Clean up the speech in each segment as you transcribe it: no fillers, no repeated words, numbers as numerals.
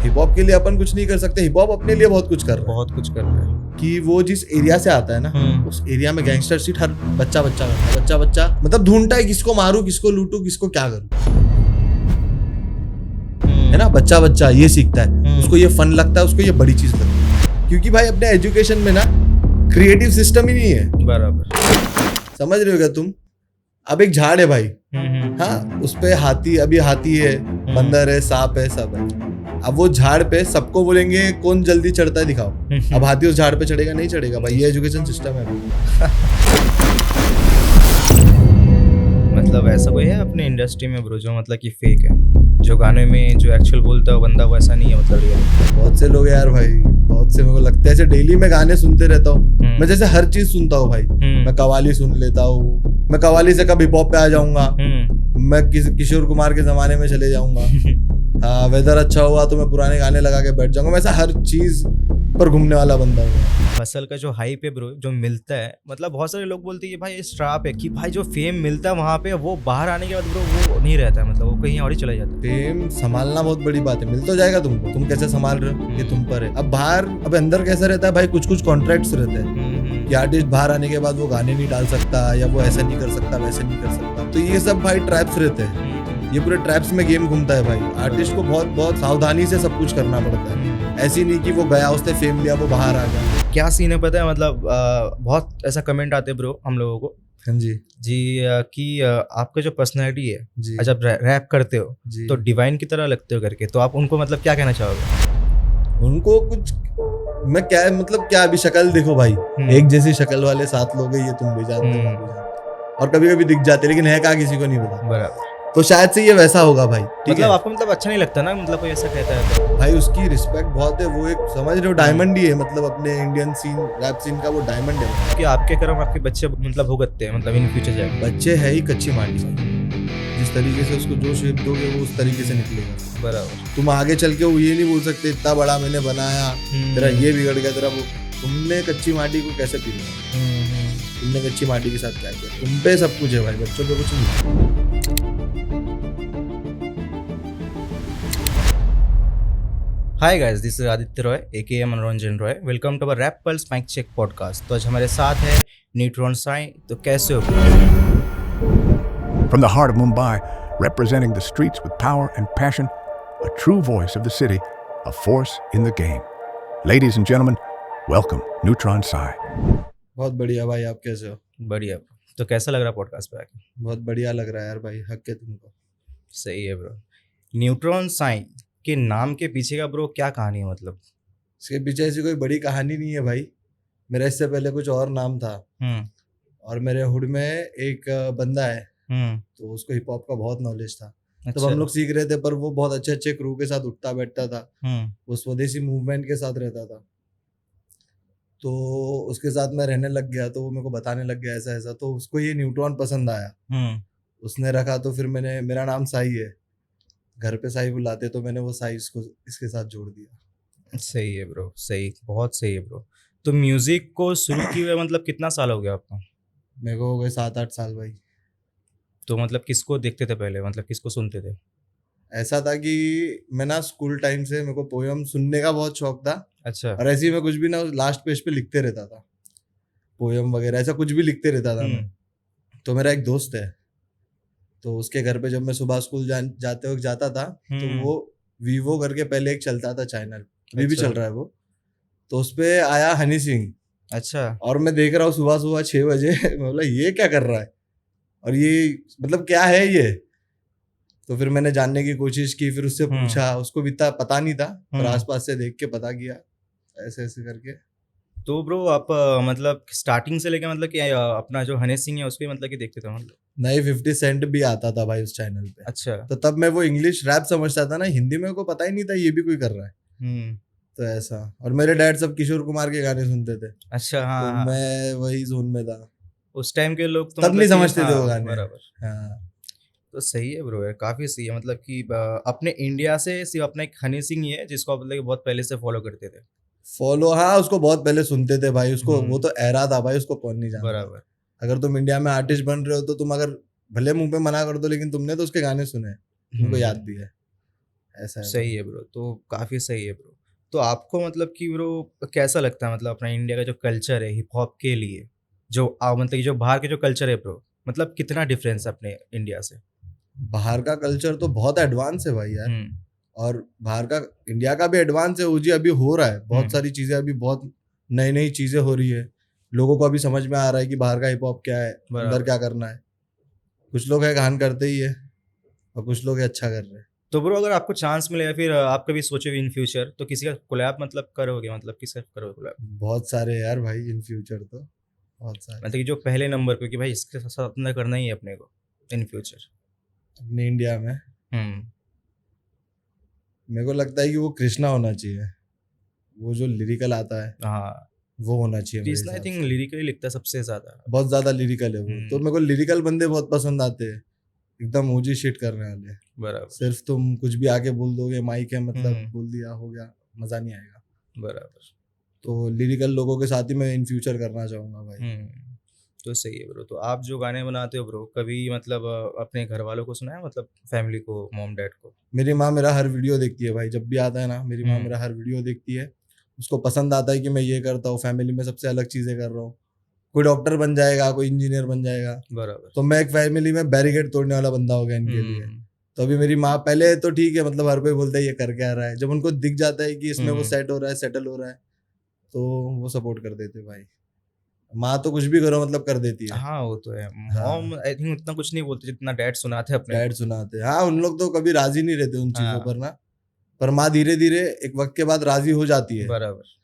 Hip hop के लिए अपन कुछ नहीं कर सकते, हिप हॉप अपने लिए बहुत कुछ कर रहा है। बहुत कुछ कर रहा है कि वो जिस एरिया से आता है ना, उस एरिया में गैंगस्टर सीट हर बच्चा करता है। बच्चा मतलब ढूंढता है किसको मारूं, किसको लूटूं, किसको क्या करूं, है ना। बच्चा ये सीखता है, उसको ये फन लगता है, उसको ये बड़ी चीज लगती है। क्योंकि भाई अपने एजुकेशन में ना क्रिएटिव सिस्टम ही नहीं है। बराबर। समझ रहे हो क्या तुम? अब एक झाड़ है भाई, हाँ, उस पे अभी हाथी है, बंदर है, सांप है, सब है। अब वो झाड़ पे सबको बोलेंगे कौन जल्दी चढ़ता है दिखाओ। अब हाथी उस झाड़ पे चढ़ेगा? नहीं चढ़ेगा भाई। ये एजुकेशन सिस्टम है। मतलब ऐसा कोई है अपने इंडस्ट्री में ब्रो जो मतलब कि फेक है, जो गाने में जो एक्चुअल बोलता है वो बंदा वैसा नहीं है, मतलब रियल? बहुत से लोग यार भाई, बहुत से मेरे को लगता है। ऐसे डेली मैं गाने सुनते रहता हूँ, मैं जैसे हर चीज सुनता हूँ भाई। मैं कव्वाली सुन लेता हूँ, मैं कव्वाली से कब हिप हॉप पे आ जाऊंगा, मैं किशोर कुमार के जमाने में चले जाऊंगा। हाँ, वेदर अच्छा हुआ तो मैं पुराने गाने लगा के बैठ जाऊंगा। मैं ऐसा हर चीज पर घूमने वाला बंदा हूँ। हसल का जो हाइप है ब्रो जो मिलता है, मतलब बहुत सारे लोग बोलते हैं कि भाई ये स्ट्रैप है, कि भाई जो फेम मिलता है वहां पे वो बाहर आने के बाद ब्रो वो नहीं रहता है, मतलब वो कहीं और ही चला जाता है। फेम संभालना बहुत बड़ी बात है। मिल तो जाएगा तुमको, तुम कैसे संभाल रहे हो ये तुम पर है। अब बाहर, अब अंदर कैसा रहता है भाई, कुछ कॉन्ट्रैक्ट्स रहते हैं कि आर्टिस्ट बाहर आने के बाद वो गाने नहीं डाल सकता, या वो ऐसा नहीं कर सकता, वैसे नहीं कर सकता। तो ये सब भाई ट्रैप्स रहते हैं। ये पूरे ट्रैप्स में गेम घूमता है भाई। आर्टिस्ट को बहुत बहुत सावधानी से सब कुछ करना पड़ता है। ऐसी नहीं कि वो गया, उसने फेम लिया, वो बाहर आ गया। क्या सीन है पता है, मतलब बहुत ऐसा कमेंट आते हैं ब्रो हम लोगों को हाँ जी कि आपका जो पर्सनैलिटी है जी, जब रैप करते हो जी। तो डिवाइन की तरह लगते हो करके, तो आप उनको मतलब क्या कहना चाहोगे? उनको कुछ मैं क्या मतलब क्या, अभी शक्ल देखो भाई, एक जैसी शक्ल वाले 7 लोग हैं, ये तुम भी जानते हो, मैं भी जानता हूं। और कभी कभी दिख जाते, लेकिन है क्या किसी को नहीं पता। बराबर। तो शायद से ये वैसा होगा भाई। ठीक मतलब है, आपको मतलब अच्छा नहीं लगता ना, मतलब कोई ऐसा कहता है तो? भाई उसकी रिस्पेक्ट बहुत है। वो एक समझ रहे हो डायमंड ही है, मतलब अपने इंडियन सीन, रैप सीन का वो डायमंड है। कि आपके कर्म आपके बच्चे मतलब भुगतते हैं, मतलब इन फ्यूचर जाए। बच्चे है ही कच्ची माटी, जिस तरीके से उसको जो शेप दोगे वो उस तरीके से निकलेगा। बराबर। तुम आगे चल के वो ये नहीं बोल सकते इतना बड़ा मैंने बनाया, तेरा ये बिगड़ गया, तेरा वो। तुमने कच्ची माटी को कैसे पीना, तुमने कच्ची माटी के साथ क्या किया? तुम पे सब कुछ है भाई, बच्चों पे कुछ नहीं। Hi guys, this is Aditya Roy aka Manoranjan Roy. Welcome to our rap pulse mic check podcast. तो आज हमारे साथ है न्यूट्रॉन साई। तो कैसे हो? From the heart of Mumbai, representing the streets with power and passion, a true voice of the city, a force in the game. Ladies and gentlemen, welcome Neutron Sai. बहुत बढ़िया भाई, आप कैसे हो? बढ़िया। तो कैसा लग रहा पॉडकास्ट पे आके? बहुत बढ़िया लग रहा है यार भाई, हक है तुमको। सही है ब्रो। न्यूट्रॉन साई के नाम के पीछे का ब्रो क्या कहानी है, मतलब? इसके पीछे ऐसी कोई बड़ी कहानी नहीं है भाई। मेरा इससे पहले कुछ और नाम था, और मेरे हुड में एक बंदा है, तो उसको हिप हॉप का बहुत नॉलेज था। तो हम लोग सीख रहे थे, पर वो बहुत अच्छे अच्छे क्रू के साथ उठता बैठता था, वो स्वदेशी मूवमेंट के साथ रहता था। तो उसके साथ मैं रहने लग गया, तो वो मेरे को बताने लग गया ऐसा ऐसा, तो उसको ये न्यूट्रॉन पसंद आया, उसने रखा। तो फिर मेरा नाम साई है, घर पे साई बुलाते, तो मैंने वो साई इसको इसके साथ जोड़ दिया। सही है ब्रो, सही, बहुत सही है ब्रो। तो म्यूजिक को शुरू किए हुए मतलब कितना साल हो गया आपको? मेरे को हो गए 7-8 साल भाई। तो मतलब किसको देखते थे पहले, मतलब किसको सुनते थे? ऐसा था कि मैं ना स्कूल टाइम से मेरे को पोयम सुनने का बहुत शौक था। अच्छा। और ऐसे ही मैं कुछ भी ना लास्ट पेज पे लिखते रहता था, पोयम वगैरह ऐसा कुछ भी लिखते रहता था मैं। तो मेरा एक दोस्त है, तो उसके घर पे जब मैं सुबह स्कूल जाते वक्त जाता था, तो वो वीवो करके पहले एक चलता था चैनल, अभी भी चल रहा है वो, तो उस पे आया हनी सिंह। अच्छा। और मैं देख रहा हूँ सुबह सुबह 6 बजे मैं बोला ये क्या कर रहा है, और ये मतलब क्या है ये। तो फिर मैंने जानने की कोशिश की, फिर उससे पूछा, उसको भी इतना पता नहीं था, पर आसपास से देख के पता किया, ऐसे ऐसे करके। तो ब्रो आप मतलब स्टार्टिंग से लेके मतलब कि अपना जो हनी सिंह है उसको मतलब कि देखते थे मतलब? नहीं, 50 सेंट भी आता था भाई उस चैनल पे। अच्छा। तो तब मैं वो इंग्लिश रैप समझता था ना, हिंदी में को पता ही नहीं था ये भी कोई कर रहा है। तो ऐसा, और मेरे डैड सब किशोर कुमार के गाने सुनते थे। अच्छा। हाँ, तो हाँ। मैं वही जोन में था। उस टाइम के लोग तो तब मतलब नहीं कि समझते थे वो हाँ, गाने। बराबर। हाँ, तो सही है ब्रो यार, काफी सही है। मतलब कि अपने इंडिया से सिर्फ अपना एक हनी सिंह ही है जिसको आप मतलब कि बहुत पहले से फॉलो करते थे? फॉलो, हाँ, उसको बहुत पहले सुनते थे भाई। उसको वो तो एरा था भाई, उसको कौन नहीं जानता। बराबर। अगर तुम इंडिया में आर्टिस्ट बन रहे हो, तो तुम अगर भले मुंह पे मना कर दो, लेकिन तुमने तो उसके गाने सुने, तुमको याद भी है। ऐसा है। सही है ब्रो, तो काफ़ी सही है ब्रो। तो आपको मतलब कि ब्रो कैसा लगता है मतलब अपना इंडिया का जो कल्चर है हिप हॉप के लिए, जो मतलब कि जो बाहर के जो कल्चर है ब्रो, मतलब कितना डिफरेंस है अपने इंडिया से? बाहर का कल्चर तो बहुत एडवांस है भाई यार, हुँ, और बाहर का इंडिया का भी एडवांस है, जी अभी हो रहा है बहुत हुँ। सारी चीजें, अभी बहुत नई नई चीजें हो रही है, लोगों को अभी समझ में आ रहा है कि बाहर का हिप हॉप क्या है, अंदर बराबर। क्या करना है। कुछ लोग है घान करते ही है, और कुछ लोग है अच्छा कर रहे हैं। तो ब्रो अगर आपको चांस मिले या फिर आप कभी सोचे इन फ्यूचर तो किसी का कोलैब मतलब करोगे, मतलब किससे करोगे कोलैब? बहुत सारे यार भाई इन फ्यूचर तो बहुत सारे मतलब कि जो पहले नंबर पे कि भाई इसके साथ अपना करना ही है अपने को इन फ्यूचर। अपने इंडिया में। हुँ, मेरे को लगता है कि वो कृष्णा होना चाहिए, वो जो लिरिकल आता है हाँ। वो होना चाहिए मेरे कृष्णा आई हिसाब थिंक से। लिरिकली लिखता है सबसे ज़्यादा। बहुत ज्यादा लिरिकल है वो, तो हुँ, मेरे को लिरिकल बंदे बहुत पसंद आते हैं, एकदम ओजी शिट करने वाले। बराबर। सिर्फ तुम कुछ भी आके बोल दोगे, माइक है मतलब हुँ, बोल दिया हो गया, मजा नहीं आएगा। बराबर। तो लिरिकल लोगों के साथ ही मैं इन फ्यूचर करना चाहूंगा भाई। हुँ, तो सही है ब्रो। तो आप जो गाने बनाते हो ब्रो, कभी मतलब अपने घर वालों को सुनाया, मतलब फैमिली को, मॉम डैड को? मेरी माँ मेरा हर वीडियो देखती है भाई, जब भी आता है ना मेरी माँ हुँ, मेरा हर वीडियो देखती है। उसको पसंद आता है कि मैं ये करता हूँ, फैमिली में सबसे अलग चीजें कर रहा हूँ। कोई डॉक्टर बन जाएगा, कोई इंजीनियर बन जाएगा, बराबर। तो मैं एक फैमिली में बैरिकेड तोड़ने वाला बंदा हो गया इनके लिए। हुँ, तो अभी मेरी माँ पहले तो ठीक है, मतलब हर कोई बोलता है ये करके आ रहा है, जब उनको दिख जाता है कि इसमें वो हुँ। सेट हो रहा है, सेटल हो रहा है, तो वो सपोर्ट कर देते भाई। माँ तो कुछ भी करो मतलब कर देती है। हाँ, वो तो है। हाँ, मॉम आई थिंक उतना कुछ नहीं बोलती जितना डैड सुनाते हैं अपने डैड को। सुनाते हैं। हाँ, उन लोग तो कभी राजी नहीं रहते उन चीजों हाँ, पर ना, पर माँ धीरे धीरे एक वक्त के बाद राजी हो जाती है। बराबर।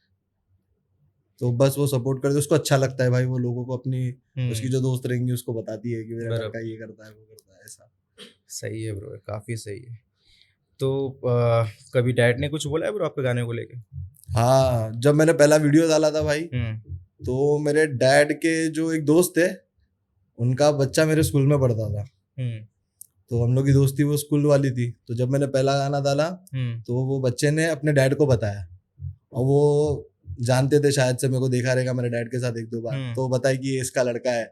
तो बस वो सपोर्ट करते, उसको अच्छा लगता है भाई, वो लोगों को अपनी उसकी हुँ, जो दोस्त रहेंगी उसको बताती है कि मेरा लड़का बराबर। ये करता है वो करता है ऐसा। सही है ब्रो, काफ़ी सही है। तो कभी डैड ने कुछ बोला है ब्रो आपके गाने को लेके? हाँ, जब मैंने पहला वीडियो डाला था भाई, हुँ, तो मेरे डैड के जो एक दोस्त थे, उनका बच्चा मेरे स्कूल में पढ़ता था। हुँ, तो हम लोग की दोस्ती वो स्कूल वाली थी। तो जब मैंने पहला गाना डाला, हुँ, तो वो बच्चे ने अपने डैड को बताया, और वो जानते थे शायद से, मेरे को देखा रहेगा मेरे डैड के साथ एक दो बार, हुँ। तो वो बताया कि ये इसका लड़का है।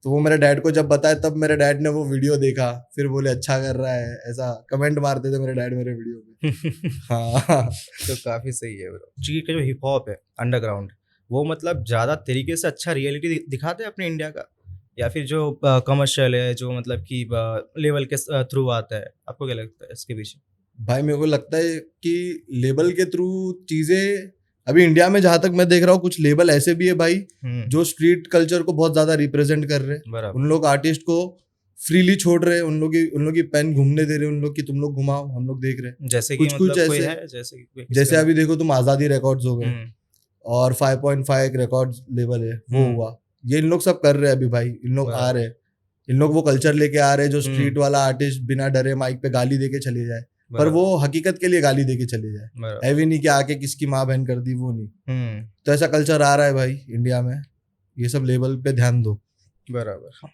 तो वो मेरे डैड को जब बताया, तब मेरे डैड ने वो वीडियो देखा, फिर बोले अच्छा कर रहा है, ऐसा कमेंट मारते थे मेरे डैड मेरे वीडियो पे। हाँ। तो काफ़ी सही है ब्रो। जी का जो हिप हॉप है अंडरग्राउंड, वो मतलब ज़्यादा तरीके से अच्छा रियलिटी दिखाते हैं अपने इंडिया का, या फिर जो कमर्शियल है जो मतलब कि लेवल के थ्रू आता है? आपको क्या लगता है इसके पीछे? भाई मेरे को लगता है कि लेबल के थ्रू चीजें, अभी इंडिया में जहां तक मैं देख रहा हूँ, कुछ लेबल ऐसे भी है भाई हुँ, जो स्ट्रीट कल्चर को बहुत ज्यादा रिप्रेजेंट कर रहे हैं। बराबर। उन लोग आर्टिस्ट को फ्रीली छोड़ रहे हैं, उन लोग की पेन घूमने दे रहे हैं, उन लोग की तुम लोग घुमाओ, हम लोग देख रहे हैं। जैसे कि कुछ कुछ मतलब कोई ऐसे, है, जैसे कि कोई जैसे किसका नाम? अभी देखो तुम, आजादी रिकॉर्ड्स हो गए, हुँ, और 5.5 एक रिकॉर्ड लेवल है वो हुँ, हुआ। ये इन लोग सब कर रहे हैं अभी भाई, इन लोग आ बराबर। रहे हैं, इन लोग वो कल्चर लेके आ रहे हैं जो हुँ, स्ट्रीट वाला आर्टिस्ट बिना डरे माइक पे गाली देके चले जाए, पर बराबर, वो हकीकत के लिए गाली देके चले जाए। बराबर। है भी नहीं कि आके किसकी माँ बहन कर दी, वो नहीं। हुँ, तो ऐसा कल्चर आ रहा है भाई इंडिया में, ये सब लेवल पे ध्यान दो। बराबर।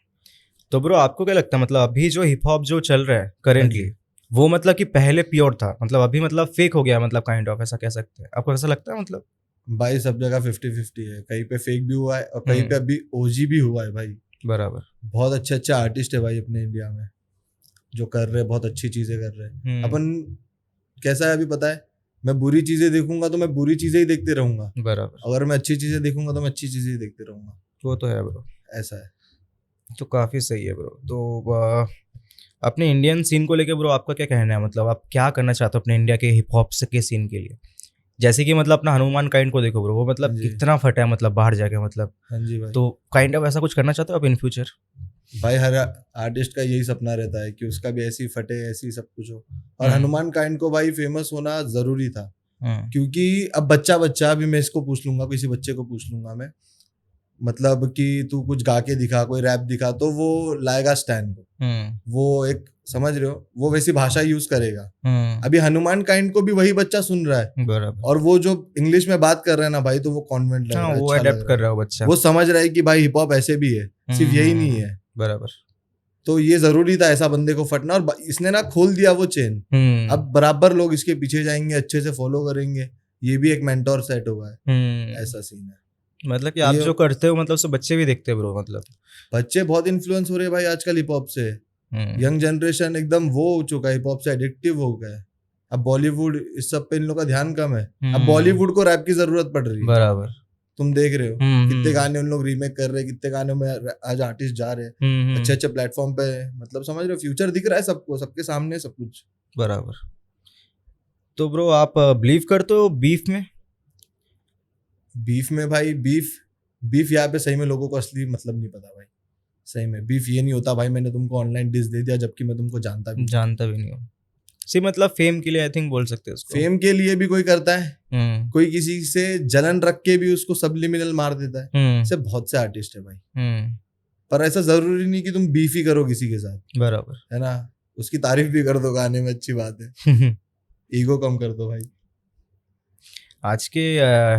तो ब्रो आपको क्या लगता है मतलब अभी जो हिप हॉप जो चल रहा है हाँ करेंटली, जी वो मतलब कि पहले प्योर था, मतलब अभी मतलब फेक हो गया, मतलब काइंड ऑफ ऐसा कह सकते हैं? आपको ऐसा लगता है मतलब? भाई, सब जगह 50-50 है, कहीं पे फेक भी हुआ है और कहीं पे हुँ, अभी ओजी भी हुआ है भाई। बराबर। बहुत अच्छे अच्छे आर्टिस्ट है भाई अपने इंडिया में, जो कर रहे हैं, बहुत अच्छी चीजें कर रहे हैं। हुँ, अपन कैसा है अभी पता है, मैं बुरी चीजें देखूंगा तो मैं बुरी चीजें ही देखते रहूंगा, बराबर। अगर मैं अच्छी चीजें देखूंगा तो मैं अच्छी चीजें ही देखते रहूंगा। वो तो है ब्रो। ऐसा है। तो काफ़ी सही है ब्रो। तो अपने इंडियन सीन को लेके ब्रो आपका क्या कहना है? मतलब आप क्या करना चाहते हो अपने इंडिया के हिप हॉप के सीन के लिए? जैसे कि मतलब अपना हनुमान काइंड को देखो ब्रो, वो हाँ मतलब जी, कितना फटा है मतलब बाहर जाके मतलब, हाँ जी भाई। तो काइंड ऑफ ऐसा कुछ करना चाहते हो आप इन फ्यूचर? भाई हर आर्टिस्ट का यही सपना रहता है कि उसका भी ऐसी फटे, ऐसी सब कुछ हो। और हुँ, हनुमान काइंड को भाई फेमस होना जरूरी था, हुँ, क्योंकि अब बच्चा बच्चा, अभी मैं इसको पूछ लूंगा, किसी बच्चे को पूछ लूंगा मैं, मतलब कि तू कुछ गा के दिखा, कोई रैप दिखा, तो वो लाएगा स्टैंड को, हुँ, वो एक, समझ रहे हो, वो वैसी भाषा यूज करेगा। हुँ, अभी हनुमान काइंड को भी वही बच्चा सुन रहा है, बराबर। और वो जो इंग्लिश में बात कर रहे हैं ना भाई, तो वो कॉन्वेंट लग हाँ, रहा है, वो अच्छा लग अडैप्ट रहा कर है। रहा है वो बच्चा। वो समझ रहा है कि भाई हिप हॉप ऐसे भी है, सिर्फ यही नहीं है। बराबर। तो ये जरूरी था ऐसा बंदे को फटना, और इसने ना खोल दिया वो चेन। हुँ, अब बराबर लोग इसके पीछे जाएंगे, अच्छे से फॉलो करेंगे, ये भी एक मेंटोर सेट हुआ है। हुँ, ऐसा सीन है। मतलब कि तो आप ये जो करते हो मतलब सब बच्चे भी देखते हैं ब्रो मतलब? बच्चे बहुत इन्फ्लुएंस हो रहे हैं भाई आजकल हिप हॉप से। हुँ, यंग जनरेशन एकदम वो हो चुका है, हिप हॉप से एडिक्टिव हो गया है। अब बॉलीवुड इस सब पे इन लोग का ध्यान कम है। अब बॉलीवुड को रैप की जरूरत पड़ रही है, बराबर। तुम देख रहे हो कितने गाने उन लोग रीमेक कर रहे हैं, कितने गानों में आज आर्टिस्ट जा रहे हैं अच्छे अच्छे प्लेटफॉर्म पे, मतलब समझ रहे हो, फ्यूचर दिख रहा है सबको, सबके सामने सब कुछ। बराबर। तो ब्रो आप बिलीव करते हो बीफ में? बीफ में भाई, बीफ यहाँ पे सही में लोगों को असली मतलब नहीं पता भाई। सही में बीफ ये नहीं होता भाई मैंने तुमको ऑनलाइन डिश दे दिया जबकि मैं तुमको जानता भी नहीं हूँ। सी मतलब फेम के लिए आई थिंक बोल सकते हैं उसको। फेम के लिए भी कोई करता है, कोई किसी से जलन रख के भी उसको सबलिमिनल मार देता है। ऐसे बहुत से आर्टिस्ट है भाई। पर ऐसा जरूरी नहीं कि तुम बीफ ही करो किसी के साथ, बराबर है ना। उसकी तारीफ भी कर दो गाने में, अच्छी बात है। ईगो कम कर दो भाई। आज के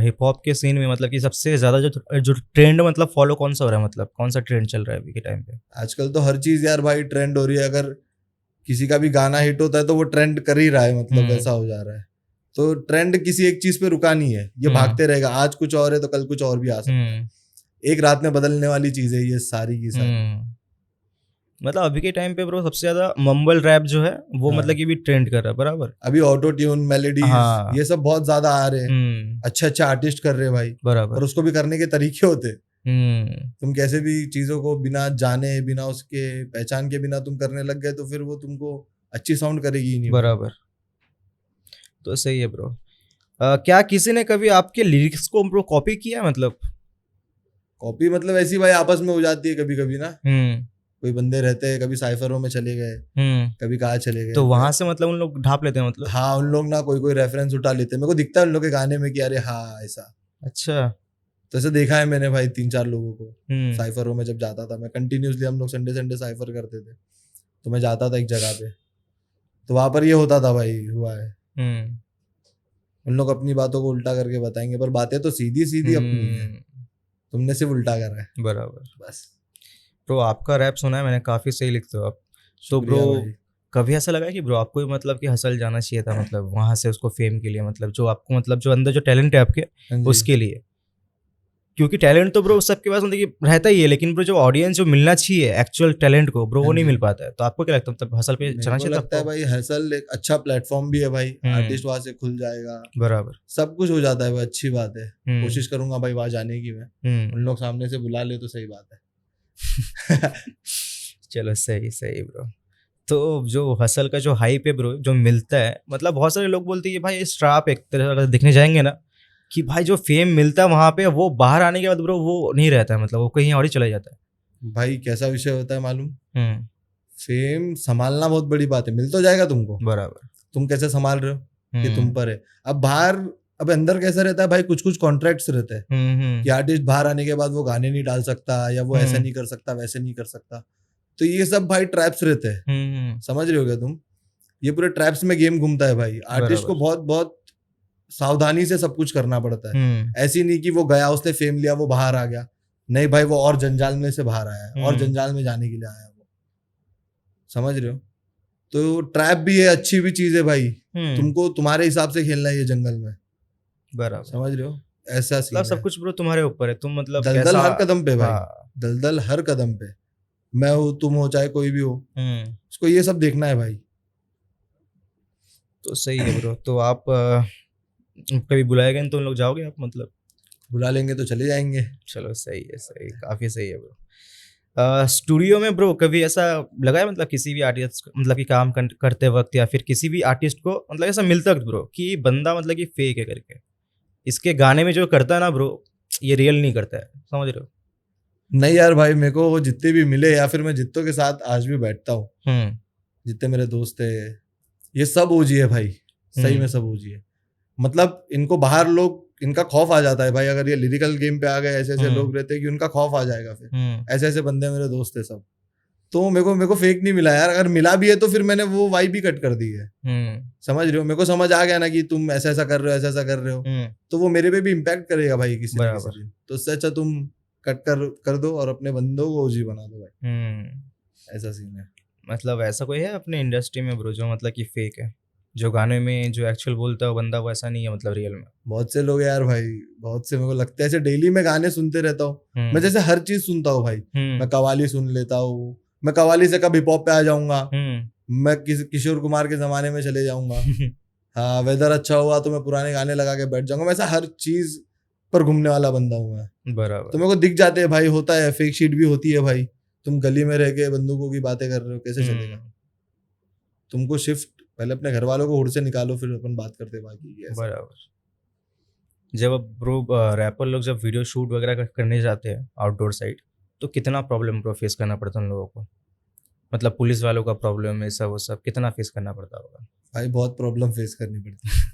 हिप हॉप के सीन में मतलब कि सबसे ज्यादा जो ट्रेंड मतलब फॉलो कौन सा हो रहा है, मतलब कौन सा ट्रेंड चल रहा है अभी के टाइम पे? आजकल तो हर चीज यार भाई ट्रेंड हो रही है। अगर किसी का भी गाना हिट होता है तो वो ट्रेंड कर ही रहा है, मतलब ऐसा हो जा रहा है। तो ट्रेंड किसी एक चीज पे रुका नहीं है, ये भागते रहेगा। आज कुछ और है तो कल कुछ और भी आ सकता है। एक रात में बदलने वाली चीज है ये सारी की सारी। मतलब अभी के टाइम पे ब्रो सबसे ज्यादा मम्बल रैप जो है वो मतलब कि भी ट्रेंड कर रहा है, बराबर। अभी ऑटो ट्यून मेलोडीज ये सब बहुत ज्यादा आ रहे हैं, अच्छे अच्छे आर्टिस्ट कर रहे हैं भाई, बराबर। और उसको भी करने के तरीके होते। तुम कैसे भी चीजों को बिना जाने, बिना उसके पहचान के बिना तुम करने लग गए तो फिर वो तुमको अच्छी साउंड करेगी ही नहीं, बराबर। तो सही है ब्रो। क्या किसी ने कभी आपके लिरिक्स को ब्रो कॉपी किया? मतलब कॉपी मतलब ऐसी भाई आपस में हो जाती है कभी कभी ना। कोई बंदे रहते हैं, कभी साइफरों में चले गए, कभी कहाँ चले गए, तो वहां से मतलब उन लोग ढाप लेते हैं मतलब। हाँ, उन लोग ना कोई रेफरेंस उठा लेते हैं। मेरे को दिखता है उन लोग के गाने में कि अरे हाँ ऐसा। अच्छा। तो ऐसे देखा है मैंने भाई 3-4 लोगों को साइफरों में। जब जाता था मैं कंटिन्यूसली, हम लोग संडे साइफर करते थे, तो मैं जाता था एक जगह पे, तो वहां पर ये होता था भाई, हुआ है। उन लोग अपनी बातों को उल्टा करके बताएंगे, पर बातें तो सीधी सीधी अपनी है, तुमने सिर्फ उल्टा करा है, बराबर बस। ब्रो आपका रैप सुना है मैंने, काफी सही लिखते हो आप। तो ब्रो कभी ऐसा लगा कि ब्रो आपको मतलब कि हसल जाना चाहिए था, मतलब वहां से उसको फेम के लिए, मतलब जो आपको मतलब जो अंदर जो टैलेंट है आपके उसके लिए? क्योंकि टैलेंट तो ब्रो सबके पास मतलब कि रहता ही है, लेकिन ब्रो जो ऑडियंस जो मिलना चाहिए एक्चुअल टैलेंट को ब्रो वो नहीं मिल पाता है। तो आपको क्या लगता है मतलब हसल पे चलना चाहिए? लगता है भाई हसल एक अच्छा प्लेटफॉर्म भी है भाई, आर्टिस्ट वहां से खुल जाएगा, बराबर, सब कुछ हो जाता है भाई, अच्छी बात है। कोशिश करूंगा भाई वहां जाने की मैं, उन लोग सामने से बुला ले तो सही बात है। चलो सही ब्रो। तो जो हसल का जो हाइप है ब्रो जो मिलता है, मतलब बहुत सारे लोग बोलते हैं कि भाई स्ट्राप एक तरह दिखने जाएंगे ना कि भाई जो फेम मिलता है वहां पे वो बाहर आने के बाद ब्रो वो नहीं रहता है, मतलब वो कहीं और ही चला जाता है। भाई कैसा विषय होता है मालूम? फेम संभालना बहुत बड़ी बात है। मिल तो जाएगा तुमको, बराबर, तुम कैसे संभाल रहे हो ये तुम पर है। अब बाहर, अब अंदर कैसा रहता है भाई, कुछ कॉन्ट्रैक्ट्स रहते हैं कि आर्टिस्ट बाहर आने के बाद वो गाने नहीं डाल सकता, या वो ऐसा नहीं कर सकता, वैसे नहीं कर सकता। तो ये सब भाई ट्रैप्स रहते हैं, समझ रहे हो क्या तुम? ये पूरे ट्रैप्स में गेम घूमता है भाई। आर्टिस्ट को बहुत बहुत सावधानी से सब कुछ करना पड़ता है। ऐसी नहीं कि वो गया, उसने फेम लिया, वो बाहर आ गया। नहीं भाई, वो और जंजाल में से बाहर आया है, और जंजाल में जाने के लिए आया वो, समझ रहे हो? तो ट्रैप भी है, अच्छी भी चीज है भाई। तुमको तुम्हारे हिसाब से खेलना है ये जंगल में, बराबर, समझ रहे हो? ऐसा सब कुछ ब्रो तुम्हारे ऊपर है। तुम मतलब दलदल हर कदम पे भाई, दलदल हर कदम पे। मैं हो, तुम हो, चाहे कोई भी हो, उसको ये सब देखना है भाई। तो सही है ब्रो। तो आप कभी बुलाएगा तो उन लोग जाओगे आप? मतलब बुला लेंगे तो चले जाएंगे। चलो सही है, सही, काफी सही है ब्रो। स्टूडियो में ब्रो कभी ऐसा लगा है मतलब किसी भी आर्टिस्ट मतलब कि काम करते वक्त, या फिर किसी भी आर्टिस्ट को मतलब ऐसा मिलता है ब्रो कि बंदा मतलब कि फेक है करके, इसके गाने में जो करता है ना ब्रो ये रियल नहीं करता है, समझ रहे हो? नहीं यार भाई, मेरे को वो जितने भी मिले, या फिर मैं जितनों के साथ आज भी बैठता हूँ, जितने मेरे दोस्त है, ये सब ओजी है भाई, सही में सब ओजी है। मतलब इनको बाहर लोग, इनका खौफ आ जाता है भाई, अगर ये लिरिकल गेम पे आ गए, ऐसे ऐसे लोग रहते हैं कि उनका खौफ आ जाएगा। फिर ऐसे ऐसे बंदे मेरे दोस्त है सब। तो मेरे को फेक नहीं मिला यार। अगर मिला भी है तो फिर मैंने वो वाइब भी कट कर दी है, समझ रहे हो? मेरे को समझ आ गया ना कि तुम ऐसा ऐसा कर रहे हो, ऐसा ऐसा कर रहे हो, तो वो मेरे पे भी इम्पैक्ट करेगा भाई किसी न किसी दिन। तो उससे अच्छा तुम कट कर दो और अपने बंदों को ओजी बना दो भाई। ऐसा सीन है। मतलब ऐसा कोई है अपने इंडस्ट्री में ब्रो जो मतलब कि फेक है, जो गाने में जो एक्चुअल बोलता है वो बंदा वो ऐसा नहीं है मतलब रियल में? बहुत से लोग यार भाई, बहुत से। मेरे को लगता है ऐसे डेली मैं गाने सुनते रहता हूँ। मैं जैसे हर चीज सुनता हूँ भाई। मैं कव्वाली सुन लेता हूँ, मैं कव्वाली से कब हिप हॉप पे आ जाऊंगा, मैं किशोर कुमार के जमाने में चले जाऊंगा। हाँ वेदर अच्छा हुआ तो मैं पुराने गाने लगा के बैठ जाऊंगा, मैं ऐसा हर चीज पर घूमने वाला बंदा हूँ मैं। बराबर। तो मेरे को दिख जाते हैं भाई, होता है, फेक शीट भी होती है भाई। तुम गली में रह के बंदूकों की बातें कर रहे हो, कैसे चलेगा? तुमको शिफ्ट पहले अपने घर वालों को हुड से निकालो, फिर अपन बात करते हैं बाकी की। बराबर। जब ब्रो रैपर लोग जब वीडियो शूट वगैरह करने जाते हैं आउटडोर साइड, तो कितना प्रॉब्लम ब्रो फेस करना पड़ता है उन लोगों को? मतलब पुलिस वालों का प्रॉब्लम है, सब वो सब कितना फेस करना पड़ता होगा? भाई बहुत प्रॉब्लम फेस करनी पड़ती है।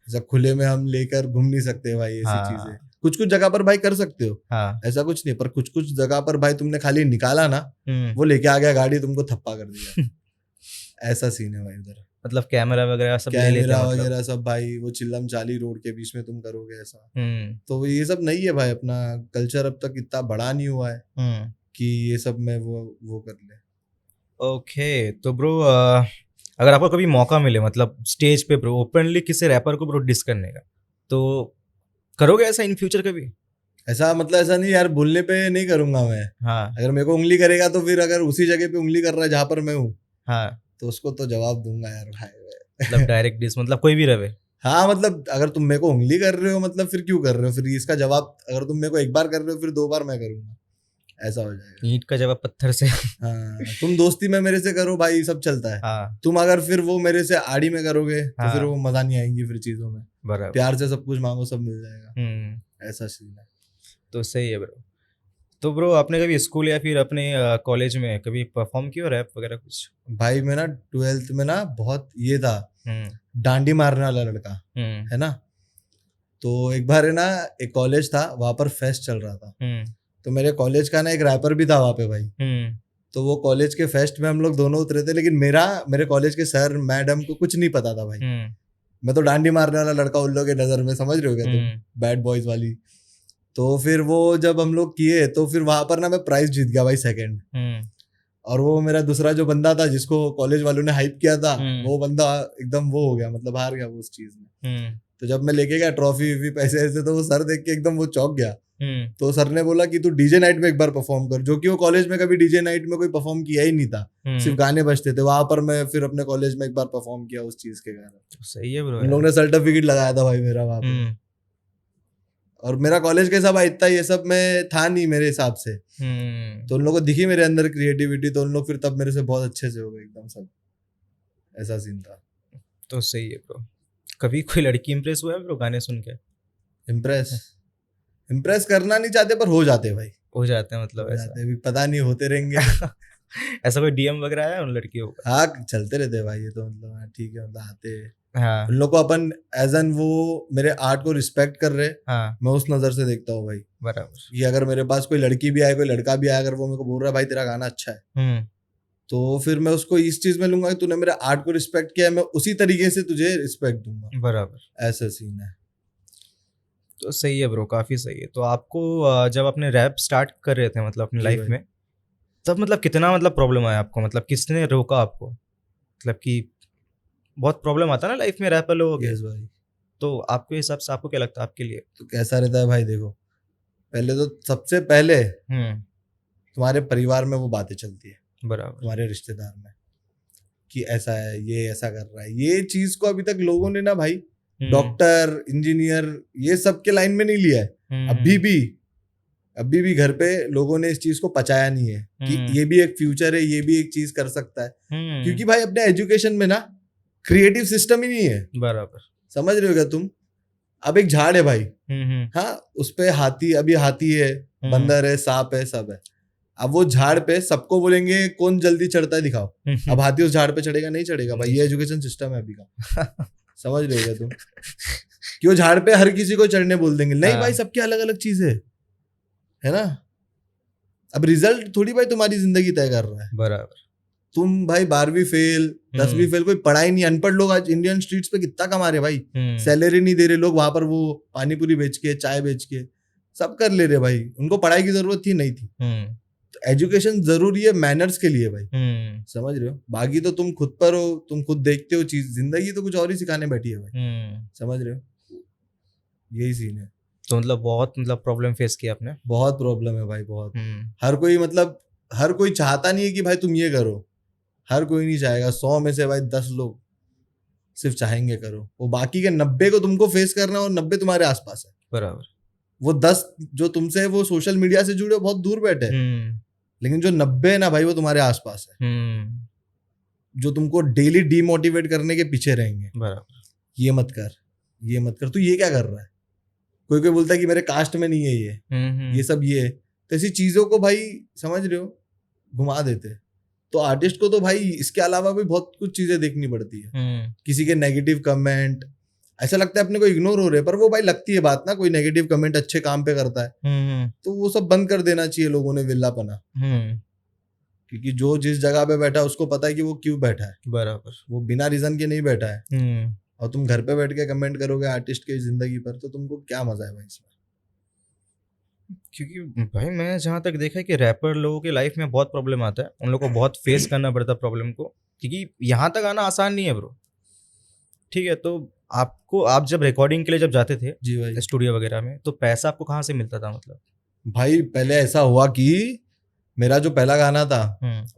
ऐसा खुले में हम लेकर घूम नहीं सकते भाई ऐसी चीजें। कुछ कुछ जगह पर भाई कर सकते हो, ऐसा कुछ नहीं, पर कुछ कुछ जगह पर भाई तुमने खाली निकाला ना, वो लेके आ गया गाड़ी, तुमको थप्पा कर दिया। ऐसा सीन है भाई उधर। मतलब कैमरा वगैरह सब ले लेते हैं, कैमरा मतलब वगैरह सब भाई, वो चिल्लम चाली रोड के बीच में तुम करोगे ऐसा? तो ये सब नहीं है भाई, अपना कल्चर अब तक इतना बड़ा नहीं हुआ है कि ये सब में वो कर ले। ओके, तो ब्रो अगर आपको कभी मौका मिले मतलब स्टेज पे ब्रो ओपनली किसी रैपर को ब्रो डिस करने का, तो करोगे ऐसा इन फ्यूचर कभी? ऐसा मतलब ऐसा नहीं यार, बोलने पे नहीं करूंगा मैं। अगर मेरे को उंगली करेगा तो फिर अगर उसी जगह पे उंगली कर रहा है जहाँ पर मैं हूँ, तो उसको तो जवाब दूंगा यार भाई। मतलब डायरेक्ट डिस, मतलब कोई भी रहे। हाँ मतलब अगर तुम मेरे को उंगली कर रहे हो, मतलब फिर क्यों कर रहे हो? फिर इसका जवाब अगर तुम मेरे को एक बार कर रहे हो, फिर 2 बार मैं करूंगा, ऐसा हो जाएगा। ईंट का जवाब पत्थर से। हाँ, तुम दोस्ती में मेरे से करो भाई, सब चलता है। तुम अगर फिर वो मेरे से आड़ी में करोगे तो फिर वो मजा नहीं आएंगी फिर चीजों में। प्यार से सब कुछ मांगो, सब मिल जाएगा, ऐसा सीन है। तो सही है ब्रो। तो ब्रो आपने कभी स्कूल या फिर अपने कॉलेज में कभी परफॉर्म किया रैप वगैरह कुछ? भाई मैं ना 12th में ना बहुत ये था, डांडी मारने वाला लड़का है ना। तो एक बार है ना, एक कॉलेज था, वहां पर फेस्ट चल रहा था। तो मेरे कॉलेज का ना एक रैपर भी था वहां पे भाई। तो वो कॉलेज के फेस्ट में हम लोग दोनों उतरे थे, लेकिन मेरे कॉलेज के सर मैडम को कुछ नहीं पता था भाई। मैं तो डांडी मारने वाला लड़का उन लोगों के नजर में, समझ रहे हो क्या तुम, बैड बॉयज वाली। तो फिर वो जब हम लोग किए तो फिर वहां पर ना मैं प्राइज जीत गया भाई, सेकंड। और वो मेरा दूसरा जो बंदा था जिसको कॉलेज वालों ने हाइप किया था, वो बंदा एकदम वो हो गया, मतलब हार गया वो उस चीज में। तो जब मैं लेके गया ट्रॉफी भी पैसे ऐसे, तो वो सर देख के एकदम वो चौंक गया। तो सर ने बोला कि तू डीजे नाइट में एक बार परफॉर्म कर, जो कि वो कॉलेज में कभी डीजे नाइट में कोई परफॉर्म किया ही नहीं था, सिर्फ गाने बजते थे। वहां पर मैं फिर अपने कॉलेज में एक बार परफॉर्म किया उस चीज के कारण। सही है ब्रो। उन लोगों ने सर्टिफिकेट लगाया था भाई मेरा वहां पे। और मेरा कॉलेज कैसा भाई, इतना ये सब में था नहीं मेरे हिसाब से। तो उन लोगों को दिखी मेरे अंदर क्रिएटिविटी, तो उन लोग फिर तब मेरे से बहुत अच्छे से हो गए एकदम सब, ऐसा सीन था। तो सही है ब्रो। कभी कोई लड़की इम्प्रेस हुआ है ब्रो गाने सुन के? इम्प्रेस करना नहीं चाहते पर हो जाते भाई, हो जाते हैं, मतलब ऐसा भी पता नहीं, होते रहेंगे। ऐसा कोई डीएम वगैरह आया उन लड़कियों का? हाँ चलते रहते हैं भाई, ये तो मतलब ठीक है, मतलब आते हैं। उन लोग को अपन एज एन वो मेरे आर्ट को रिस्पेक्ट कर रहे, मैं उस नजर से देखता हूँ भाई। बराबर। कि अगर मेरे पास कोई लड़की भी आए, कोई लड़का भी आए, अगर वो मेरे को बोल रहा है भाई तेरा गाना अच्छा है, तो फिर मैं उसको इस चीज में लूंगा कि तूने मेरे आर्ट को रिस्पेक्ट किया है, मैं उसी तरीके से तुझे रिस्पेक्ट दूंगा। बराबर, ऐसा सीन है। तो सही है ब्रो, काफी सही है। तो आपको जब अपने रैप स्टार्ट कर रहे थे मतलब अपनी लाइफ में, तब मतलब कितना मतलब प्रॉब्लम आया आपको? मतलब किसने रोका आपको? मतलब कि बहुत प्रॉब्लम आता है ना लाइफ में रैपर लोगों के। भाई तो आपके हिसाब से आपको क्या लगता है आपके लिए? तो कैसा रहता है भाई, देखो पहले तो सबसे पहले तुम्हारे परिवार में वो बातें चलती है, बराबर, तुम्हारे रिश्तेदार में, कि ऐसा है, ये ऐसा कर रहा है। ये चीज को अभी तक लोगों ने ना भाई, डॉक्टर इंजीनियर ये सब के लाइन में नहीं लिया है। अभी भी घर पे लोगों ने इस चीज को पचाया नहीं है कि ये भी एक फ्यूचर है, ये भी एक चीज कर सकता है। क्योंकि भाई अपने एजुकेशन में ना क्रिएटिव सिस्टम ही नहीं है। बराबर, समझ रहे हो क्या तुम? अब एक झाड़ है भाई, हाँ उस पे हाथी, अभी हाथी है, बंदर है, सांप है, सब है। अब वो झाड़ पे सबको बोलेंगे कौन जल्दी चढ़ता है दिखाओ, अब हाथी उस झाड़ पे चढ़ेगा? नहीं चढ़ेगा भाई। ये एजुकेशन सिस्टम है अभी का। समझ रहे हो क्या तुम? क्यों झाड़ पे हर किसी को चढ़ने बोल देंगे? नहीं भाई, सबकी अलग अलग चीज है ना। अब रिजल्ट थोड़ी भाई तुम्हारी जिंदगी तय कर रहा है। बराबर। तुम भाई 12वीं फेल, 10वीं फेल, कोई पढ़ाई नहीं, अनपढ़ लोग आज इंडियन स्ट्रीट्स पे कितना कमा रहे भाई। सैलरी नहीं दे रहे लोग वहां पर, वो पानी पूरी बेच के, चाय बेच के सब कर ले रहे भाई। उनको पढ़ाई की जरूरत थी नहीं थी। तो एजुकेशन जरूरी है मैनर्स के लिए भाई। समझ रहे हो? बाकी तो तुम खुद पर हो, तुम खुद देखते हो चीज, जिंदगी तो कुछ और ही सिखाने बैठी है भाई। समझ रहे हो? यही सीन है। तो मतलब बहुत प्रॉब्लम फेस किया आपने? बहुत प्रॉब्लम है भाई, बहुत। हर कोई चाहता नहीं है कि भाई तुम ये करो, हर कोई नहीं चाहेगा। 100 में से भाई 10 लोग सिर्फ चाहेंगे करो, वो बाकी के 90 को तुमको फेस करना है और 90 तुम्हारे आसपास है। बराबर। वो 10 जो तुमसे है वो सोशल मीडिया से जुड़े बहुत दूर बैठे हैं, लेकिन जो 90 है ना भाई वो तुम्हारे आसपास है, जो तुमको डेली डीमोटिवेट करने के पीछे रहेंगे। बराबर। ये मत कर, ये मत कर, तू ये क्या कर रहा है, कोई कोई बोलता है कि मेरे कास्ट में नहीं है ये सब, ये तो ऐसी चीजों को भाई समझ रहे हो घुमा देते। तो आर्टिस्ट को तो भाई इसके अलावा भी बहुत कुछ चीजें देखनी पड़ती है। किसी के नेगेटिव कमेंट, ऐसा लगता है अपने को इग्नोर हो रहे हैं, पर वो भाई लगती है बात ना, कोई नेगेटिव कमेंट अच्छे काम पे करता है तो वो सब बंद कर देना चाहिए लोगों ने, विल्लापना। क्योंकि जो जिस जगह पे बैठा है उसको पता है कि वो क्यों बैठा है। बराबर। वो बिना रीजन के नहीं बैठा है। और तुम घर पे बैठ के कमेंट करोगे आर्टिस्ट की जिंदगी पर, तो तुमको क्या मजा है भाई इसमें। क्योंकि भाई मैं जहाँ तक देखा है कि रैपर लोगों की लाइफ में बहुत प्रॉब्लम आता है, उन लोगों को बहुत फेस करना पड़ता है प्रॉब्लम को, क्योंकि यहाँ तक आना आसान नहीं है ब्रो। ठीक है, तो आप जब रिकॉर्डिंग के लिए जब जाते थे जी भाई स्टूडियो वगैरह में, तो पैसा आपको कहाँ से मिलता था? मतलब भाई पहले ऐसा हुआ कि मेरा जो पहला गाना था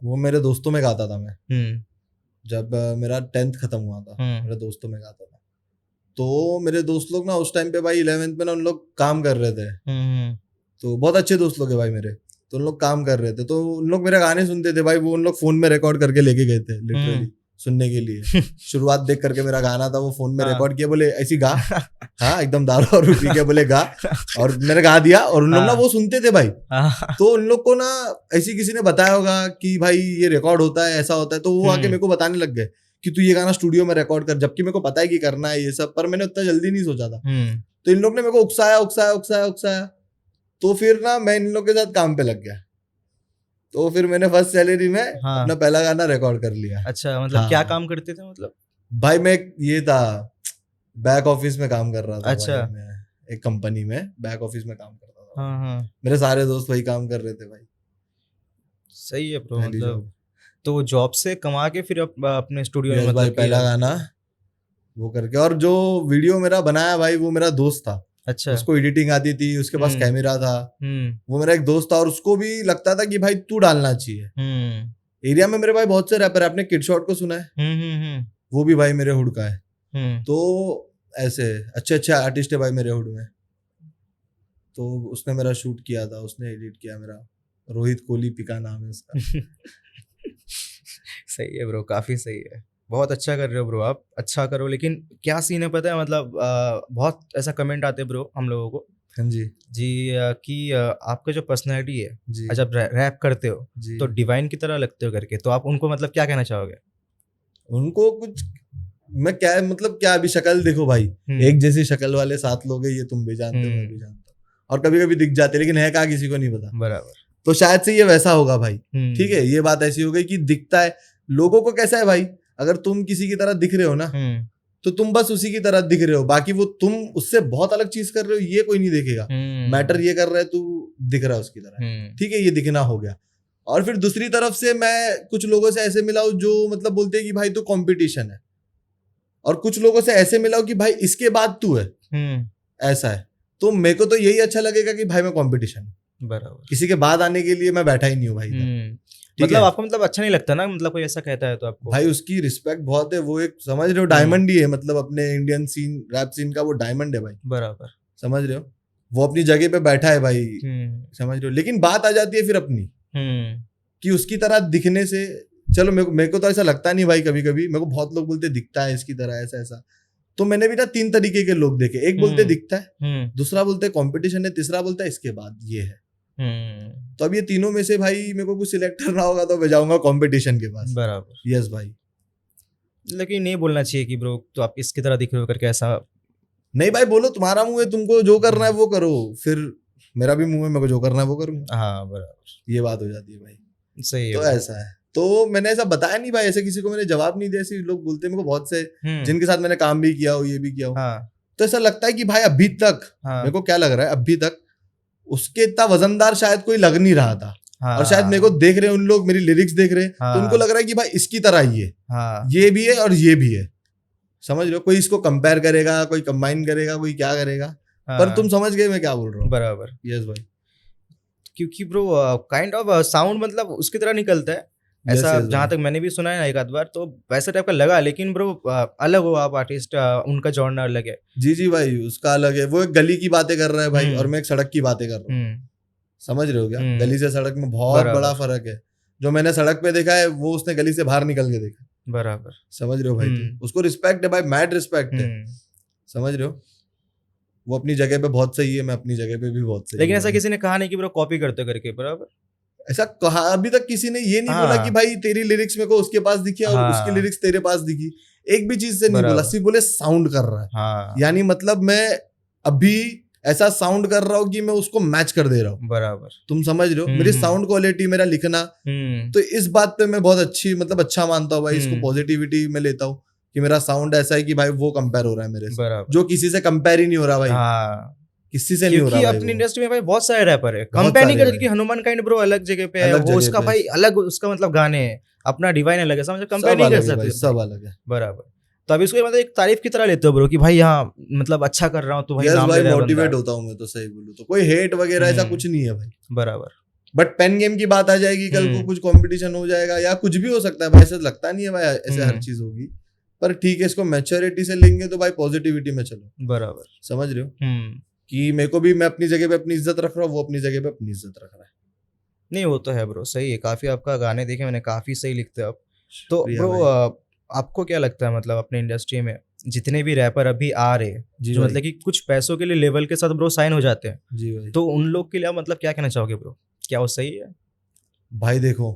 वो मेरे दोस्तों में गाता था मैं। जब मेरा 10th खत्म हुआ था मेरे दोस्तों में गाता था, तो मेरे दोस्त लोग ना उस टाइम पे भाई 11th में ना उन लोग काम कर रहे थे, तो बहुत अच्छे दोस्त लोग है भाई मेरे, तो उन लोग काम कर रहे थे, तो उन लोग मेरे गाने सुनते थे भाई, वो उन लोग फोन में रिकॉर्ड करके लेके गए थे लिटरली सुनने के लिए। शुरुआत देख करके मेरा गाना था वो फोन में रिकॉर्ड किया, बोले ऐसी गा, हाँ एकदम दारू और पी के बोले गा, और मैंने गा दिया, और उन लोग ना वो सुनते थे भाई। तो उन लोग को ना ऐसी किसी ने बताया होगा कि भाई ये रिकॉर्ड होता है, ऐसा होता है, तो वो आके मेरे को बताने लग गए कि तू ये गाना स्टूडियो में रिकॉर्ड कर, जबकि मेरे को पता है कि करना है ये सब, पर मैंने उतना जल्दी नहीं सोचा था। तो इन लोग ने मेरे को उकसाया, तो फिर ना मैं इन लोग के साथ काम पे लग गया, तो फिर मैंने फर्स्ट सैलरी में अपना पहला गाना रिकॉर्ड कर लिया। अच्छा, मतलब क्या काम करते थे? मतलब भाई मैं ये था बैक ऑफिस में काम कर रहा था। अच्छा। भाई मैं एक कंपनी में बैक ऑफिस में काम करता था। मेरे सारे दोस्त वही काम कर रहे थे भाई। सही है ब्रो। मतलब तो जॉब से कमा के फिर अपने स्टूडियो में भाई पहला गाना वो करके, और जो वीडियो मेरा बनाया भाई वो मेरा दोस्त था। अच्छा। उसको एडिटिंग आती थी, उसके पास कैमरा था, वो मेरा एक दोस्त था, और उसको भी लगता था कि भाई तू डालना चाहिए। एरिया में मेरे भाई बहुत से रैपर है, आपने किड शॉट को सुना है? वो भी भाई मेरे हुड का है। तो ऐसे अच्छे आर्टिस्ट है भाई मेरे हुड में। तो उसने मेरा शूट किया था, उसने एडिट किया मेरा, रोहित कोहली पिका नाम है उसका। सही है ब्रो, काफी सही है, बहुत अच्छा कर रहे हो ब्रो आप, अच्छा करो। लेकिन क्या सीन है पता है, मतलब बहुत ऐसा कमेंट आते हैं ब्रो हम लोगों को। हाँ जी कि आपका जो पर्सनैलिटी है जब रैप करते हो तो डिवाइन की तरह लगते हो करके, तो आप उनको मतलब क्या कहना चाहोगे? उनको कुछ मैं क्या मतलब क्या, अभी शक्ल देखो भाई, एक जैसी शक्ल वाले 7 लोग हैं, ये तुम भी जानते हो मैं भी जानता हूँ, और कभी कभी दिख जाते, लेकिन है क्या किसी को नहीं पता। बराबर। तो शायद से ये वैसा होगा भाई। ठीक है, ये बात ऐसी हो गई कि दिखता है लोगों को। कैसा है भाई, अगर तुम किसी की तरह दिख रहे हो ना तो तुम बस उसी की तरह दिख रहे हो, बाकी वो तुम उससे बहुत अलग चीज कर रहे हो ये कोई नहीं देखेगा। मैटर ये कर रहा है तू दिख रहा है उसकी तरह। ठीक है, ये दिखना हो गया। और फिर दूसरी तरफ से मैं कुछ लोगों से ऐसे मिला हूं जो मतलब बोलते हैं कि भाई तू कंपटीशन है, और कुछ लोगों से ऐसे मिला हूं कि भाई इसके बाद तू है, ऐसा है। तो मेरे को तो यही अच्छा लगेगा कि भाई मैं कंपटीशन, बराबर, किसी के बाद आने के लिए मैं बैठा ही नहीं हूँ भाई। मतलब आपको मतलब अच्छा नहीं लगता ना, मतलब कोई ऐसा कहता है तो आपको? भाई उसकी रिस्पेक्ट बहुत है, वो एक समझ रहे हो डायमंड ही है, मतलब अपने इंडियन सीन रैप सीन का वो डायमंड है भाई। बराबर, समझ रहे हो, वो अपनी जगह पे बैठा है भाई, समझ रहे हो। लेकिन बात आ जाती है फिर अपनी कि उसकी तरह दिखने से, चलो मेरे को तो ऐसा लगता नहीं भाई। कभी कभी मेरे को बहुत लोग बोलते दिखता है इसकी तरह, ऐसा ऐसा। तो मैंने भी ना 3 तरीके के लोग देखे, एक बोलते दिखता है, दूसरा बोलते कंपटीशन है, तीसरा बोलता है इसके बाद ये है। तो अब ये तीनों में से भाई मेरे को कुछ सिलेक्ट करना होगा तो मैं जाऊंगा कंपटीशन के पास। बराबर, यस भाई। लेकिन नहीं बोलना चाहिए कि ब्रो तो आप इसकी तरह दिख रहे हो करके, ऐसा नहीं भाई, बोलो तुम्हारा मुंह है, तुमको जो करना है वो करो, फिर मेरा भी मुंह है, मेरे को जो करना है वो करूंगा। हाँ बराबर, ये बात हो जाती है भाई। सही है। तो ऐसा है, तो मैंने ऐसा बताया नहीं भाई, ऐसे किसी को मैंने जवाब नहीं दिया। ऐसे लोग बोलते हैं मेरे को बहुत से, जिनके साथ मैंने काम भी किया हो, ये भी किया हो। तो ऐसा लगता है कि भाई अभी तक मेरे को क्या लग रहा है, अभी तक उसके इतना वजनदार शायद कोई लग नहीं रहा था। और शायद मेरे को देख रहे हैं उन लोग, मेरी लिरिक्स देख रहे हैं, तो उनको लग रहा है कि भाई इसकी तरह ही है, ये भी है और ये भी है। समझ लो, कोई इसको कंपेयर करेगा, कोई कंबाइन करेगा, कोई क्या करेगा, पर तुम समझ गए मैं क्या बोल रहा हूँ। बराबर, यस भाई। क्योंकि ब्रो काइंड ऑफ साउंड मतलब उसकी तरह निकलता है, ऐसा yes, जहाँ तक मैंने भी सुना है ना एक आध बार, तो वैसा टाइप का लगा, लेकिन ब्रो अलग हो आप आर्टिस्ट, उनका जॉनर अलग है। जी भाई, उसका अलग है। वो एक गली की बातें कर रहा है भाई, और मैं एक सड़क की बातें कर रहा हूँ। समझ रहे हो क्या? गली से सड़क में बहुत बड़ा फर्क है। जो मैंने सड़क पे देखा है वो उसने गली से बाहर निकल के देखा। बराबर, समझ रहे हो भाई? तुम उसको रिस्पेक्ट है भाई, मैड रिस्पेक्ट है। समझ रहे हो? वो अपनी जगह पे बहुत सही है, मैं अपनी जगह पे भी बहुत सही। लेकिन ऐसा किसी ने कहा नहीं कि ब्रो कॉपी करते करके, बराबर? ऐसा कहा अभी तक किसी ने ये नहीं बोला कि भाई तेरी लिरिक्स मेरे को उसके पास दिखी और उसकी लिरिक्स तेरे पास दिखी। एक भी चीज से नहीं बोला, सिर्फ बोले साउंड कर रहा है। यानी मतलब मैं अभी ऐसा साउंड कर रहा हूँ कि मैं उसको मैच कर दे रहा हूँ। बराबर, तुम समझ रहे हो? मेरी साउंड क्वालिटी, मेरा लिखना, तो इस बात पे मैं बहुत अच्छी, मतलब अच्छा मानता हूँ भाई। इसको पॉजिटिविटी में लेता हूँ कि मेरा साउंड ऐसा है कि भाई वो कंपेयर हो रहा है मेरे से, जो किसी से कंपेयर ही नहीं हो रहा भाई। किसी से नहीं हो रहा भाई। अपनी इंडस्ट्री में भाई बहुत सारे रैपर है, कंपेयर नहीं करते, क्योंकि हनुमान काइंड ब्रो अलग जगह पे है, वो उसका भाई अलग, उसका मतलब गाने है, अपना डिवाइन अलग है, समझ, कंपेयर नहीं कर सकते, सब अलग है। बराबर। तो अभी इसको मतलब एक तारीफ की तरह लेते हो ब्रो कि भाई हाँ मतलब अच्छा कर रहा हूँ तो भाई नाम ले रहा है, मोटिवेट होता हूँ मैं तो, सही बोलूँ तो। कोई हेट वगैरह ऐसा कुछ नहीं है भाई। बराबर। बट पेन गेम की बात आ जाएगी, कल को कुछ कंपटीशन हो जाएगा या कुछ भी हो सकता है भाई। ऐसा लगता नहीं है भाई ऐसे हर चीज होगी, पर ठीक है, इसको मैच्योरिटी से लेंगे तो भाई पॉजिटिविटी में चलो। बराबर, समझ रहे हो कि मेरे को भी, मैं अपनी जगह पे अपनी इज्जत रख रहा हूँ, वो अपनी जगह पे अपनी इज्जत रख रहा है। नहीं वो तो है ब्रो, सही है। काफी आपका गाने देखे मैंने, काफी सही लिखते हो आप। तो ब्रो आपको क्या लगता है, मतलब अपने इंडस्ट्री में जितने भी रैपर अभी आ रहे हैं, जो मतलब कि कुछ पैसों के लिए लेवल के साथ ब्रो साइन हो जाते हैं, जी भाई, तो उन लोग के लिए मतलब क्या कहना चाहोगे ब्रो? क्या वो सही है? भाई देखो,